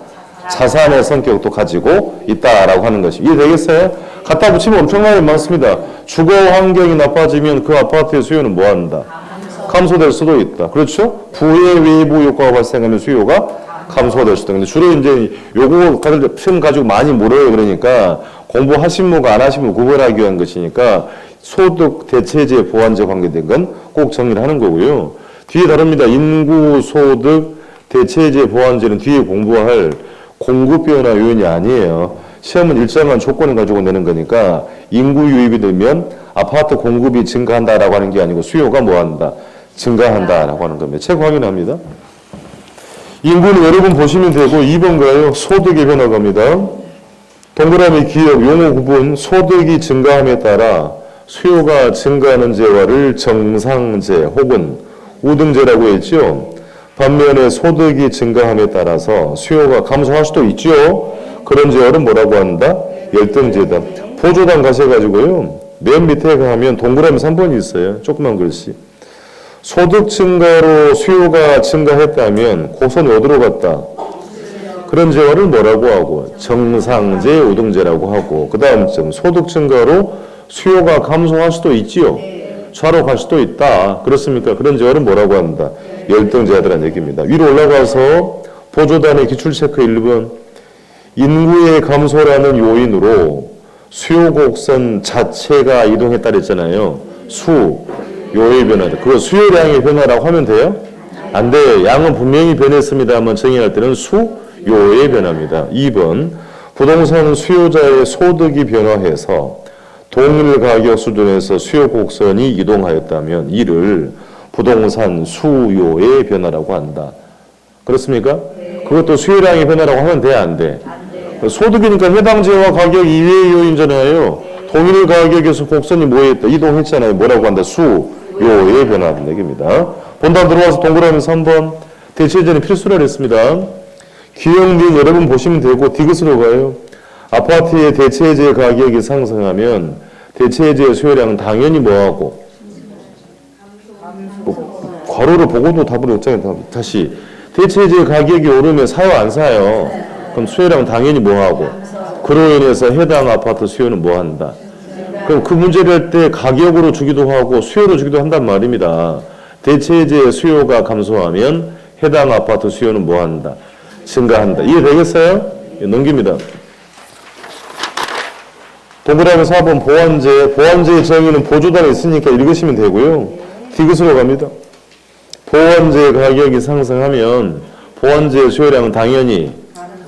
자산의 성격도 가지고 있다라고 하는 것이 이해되겠어요? 갖다 붙이면 엄청나게 많습니다. 주거 환경이 나빠지면 그 아파트의 수요는 뭐 한다? 감소될 수도 있다. 그렇죠? 부의 외부 효과가 발생하면 수요가 감소될 수도 있다. 근데 주로 이제 요거 시험 가지고 많이 물어요. 그러니까 공부하신 분과 안 하신 분 구분하기 위한 것이니까 소득 대체제 보완제 관계된 건 꼭 정리를 하는 거고요. 뒤에 다릅니다. 인구 소득 대체제 보완제는 뒤에 공부할 공급 변화 요인이 아니에요. 시험은 일정한 조건을 가지고 내는 거니까 인구 유입이 되면 아파트 공급이 증가한다라고 하는 게 아니고 수요가 뭐 한다? 증가한다라고 하는 겁니다. 책 확인합니다. 인구는 여러분 보시면 되고 2번가요. 소득의 변화갑니다. 동그라미 기억 용어 구분 소득이 증가함에 따라 수요가 증가하는 재화를 정상재 혹은 우등재라고 했죠. 반면에 소득이 증가함에 따라서 수요가 감소할 수도 있죠. 그런 재화를 뭐라고 한다? 열등재다. 보조단 가셔가지고요. 맨 밑에 가면 동그라미 3번이 있어요. 조그만 글씨. 소득 증가로 수요가 증가했다면 고선이 어디로 갔다? 그런 재화를 뭐라고 하고? 정상재, 우등재라고 하고. 그 다음 점 소득 증가로 수요가 감소할 수도 있지요. 좌로 갈 수도 있다. 그렇습니까? 그런 재화를 뭐라고 한다? 열등재화라는 얘기입니다. 위로 올라가서 보조단의 기출체크 1번 인구의 감소라는 요인으로 수요 곡선 자체가 이동했다 그랬잖아요. 수요의 변화다. 그거 수요량의 변화라고 하면 돼요? 안 돼요. 양은 분명히 변했습니다만 정의할 때는 수요의 변화입니다. 2번 부동산 수요자의 소득이 변화해서 동일 가격 수준에서 수요 곡선이 이동하였다면 이를 부동산 수요의 변화라고 한다. 그렇습니까? 그것도 수요량의 변화라고 하면 돼, 안 돼? 소득이니까 해당 재화 가격 이외의 요인잖아요. 동일 가격에서 곡선이 뭐했다? 이동했잖아요. 뭐라고 한다? 수요의 변화라는 얘기입니다. 본답 들어와서 동그라미 3번. 대체제는 필수라 그랬습니다. 기억 및 여러분 보시면 되고 디귿으로 가요. 아파트의 대체제 가격이 상승하면 대체제 수요량은 당연히 뭐하고 괄호를 보고도 답을 없잖아요. 다시 대체제 가격이 오르면 사요 안 사요? 그럼 수요량은 당연히 뭐하고 그로 인해서 해당 아파트 수요는 뭐한다? 그럼 그 문제를 할 때 가격으로 주기도 하고 수요로 주기도 한단 말입니다. 대체제 수요가 감소하면 해당 아파트 수요는 뭐한다? 증가한다. 이해되겠어요? 넘깁니다. 동그라미 4번 보완제. 보완제의 정의는 보조단에 있으니까 읽으시면 되고요. 디귿으로 갑니다. 보완제 가격이 상승하면 보완제 수요량은 당연히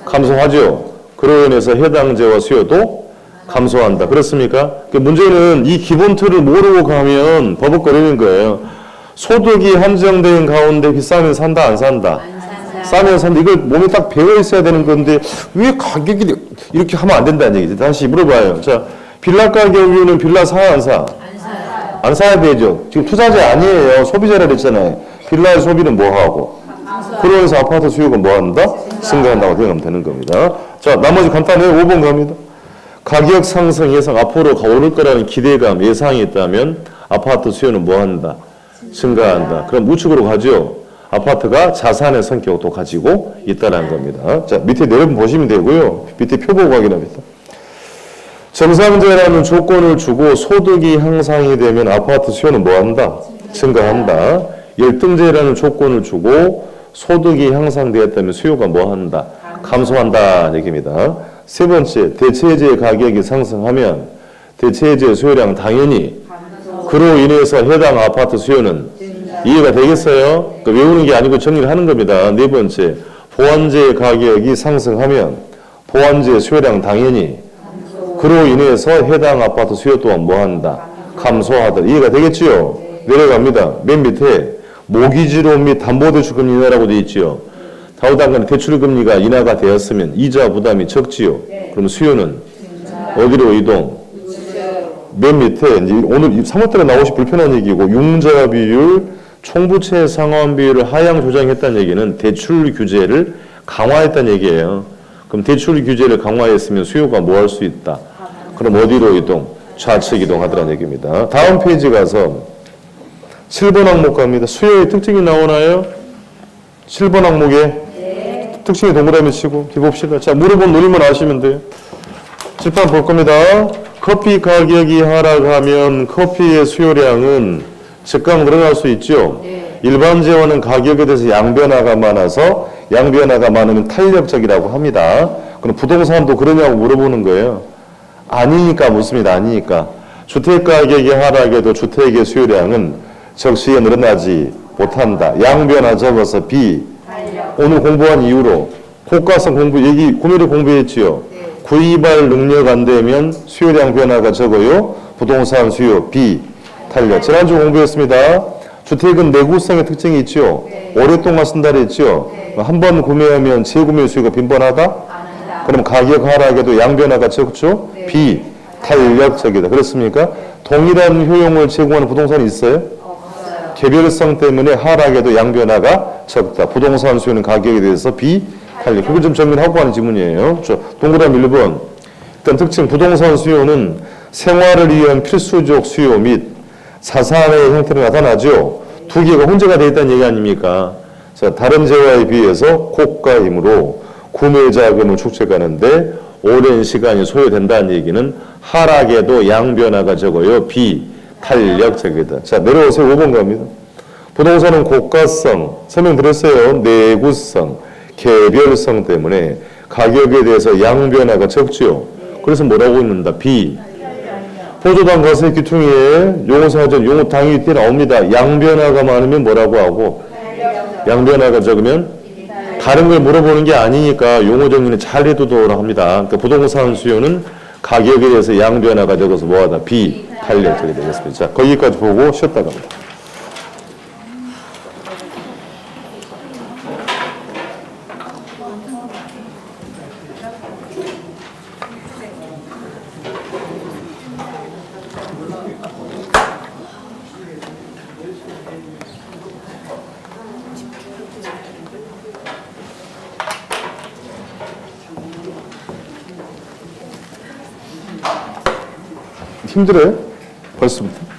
감소하죠. 그로 인해서 해당제와 수요도 감소한다. 그렇습니까? 문제는 이 기본 틀을 모르고 가면 버벅거리는 거예요. 소득이 한정된 가운데 비싸면 산다, 안 산다? 싸면 산다. 이걸 몸에 딱 배어 있어야 되는 건데 왜 가격이 이렇게 하면 안 된다는 얘기지. 다시 물어봐요. 자, 빌라 가격은 빌라 사야 안 사? 안 사야 되죠. 지금 투자재 아니에요. 소비자라 그랬잖아요. 빌라의 소비는 뭐 하고? 그러면서 아파트 수요가 뭐 한다? 증가한다고 생각하면 되는 겁니다. 자, 나머지 간단해요. 5번 갑니다. 가격 상승 예상 앞으로 오를 거라는 기대감, 예상이 있다면 아파트 수요는 뭐 한다? 증가한다. 그럼 우측으로 가죠. 아파트가 자산의 성격도 가지고 있다는 겁니다. 자, 밑에 내려보면 보시면 되고요. 밑에 표 보고 확인합니다. 정상제라는 조건을 주고 소득이 향상이 되면 아파트 수요는 뭐 한다? 증가한다. 열등제라는 조건을 주고 소득이 향상되었다면 수요가 뭐 한다? 감소한다 얘기입니다. 세 번째, 대체제 가격이 상승하면 대체제 수요량 당연히 그로 인해서 해당 아파트 수요는 이해가 되겠어요? 그러니까 외우는 게 아니고 정리를 하는 겁니다. 네 번째, 보완제 가격이 상승하면 보완제 수요량 당연히 그로 인해서 해당 아파트 수요 또한 뭐한다? 감소하다. 이해가 되겠지요? 내려갑니다. 맨 밑에 모기지로 및 담보대출금리 인하라고 되어 있지요. 다우당간 대출금리가 인하가 되었으면 이자 부담이 적지요. 그럼 수요는 어디로 이동? 맨 밑에 이제 오늘 3월달에 나오시 불편한 얘기고 융자 비율, 총부채 상환 비율을 하향 조정했다는 얘기는 대출 규제를 강화했다는 얘기예요. 그럼 대출 규제를 강화했으면 수요가 뭐 할 수 있다? 그럼 어디로 이동? 좌측 이동하더라는 얘기입니다. 다음 페이지 가서 7번 항목 갑니다. 수요의 특징이 나오나요? 7번 항목에 특징이 동그라미 치고 봅시다. 자, 물어본 논리만 아시면 돼요. 칠판 볼 겁니다. 커피 가격이 하락하면 커피의 수요량은 즉각 늘어날 수 있죠. 일반제와는 가격에 대해서 양변화가 많아서 양변화가 많으면 탄력적이라고 합니다. 그럼 부동산도 그러냐고 물어보는 거예요. 아니니까 묻습니다. 아니니까. 주택 가격이 하락해도 주택의 수요량은 적시에 늘어나지 못한다. 양변화 적어서 B. 오늘 공부한 이후로 고가성 공부 얘기 고민을 공부했지요. 구입할 능력 안 되면 수요량 변화가 적어요. 부동산 수요 B. 탄력. 지난주 공부했습니다. 주택은 내구성의 특징이 있죠. 오랫동안 쓴다 그랬죠. 한 번 구매하면 재구매 수요가 빈번하다. 그럼 가격 하락에도 양변화가 적죠. B. 탄력적이다. 그렇습니까? 동일한 효용을 제공하는 부동산이 있어요? 개별성 때문에 하락에도 양변화가 적다. 부동산 수요는 가격에 대해서 비탄력. 그걸 좀 정리하고 하는 지문이에요. 동그라미 1번. 일단 특징 부동산 수요는 생활을 위한 필수적 수요 및 자산의 형태로 나타나죠. 두 개가 혼재가 되어 있다는 얘기 아닙니까? 자, 다른 재화에 비해서 고가이므로 구매 자금을 축적하는데 오랜 시간이 소요된다는 얘기는 하락에도 양변화가 적어요. 비탄력적이다. 자, 내려오세요. 5번 갑니다. 부동산은 고가성, 설명드렸어요. 내구성, 개별성 때문에 가격에 대해서 양변화가 적지요. 그래서 뭐라고 있는다? 비. 보조당 가세 귀퉁이에 용어사전 용어당이 이때 나옵니다. 양변화가 많으면 뭐라고 하고 양변화가 적으면 다른 걸 물어보는 게 아니니까 용어 정리는 잘 해두도록 합니다. 그러니까 부동산 수요는 가격에 대해서 양변화가 적어서 뭐하다? 비탄력적이 되겠습니다. 자, 거기까지 보고 쉬었다 갑니다. 힘들어요? 벌써부터?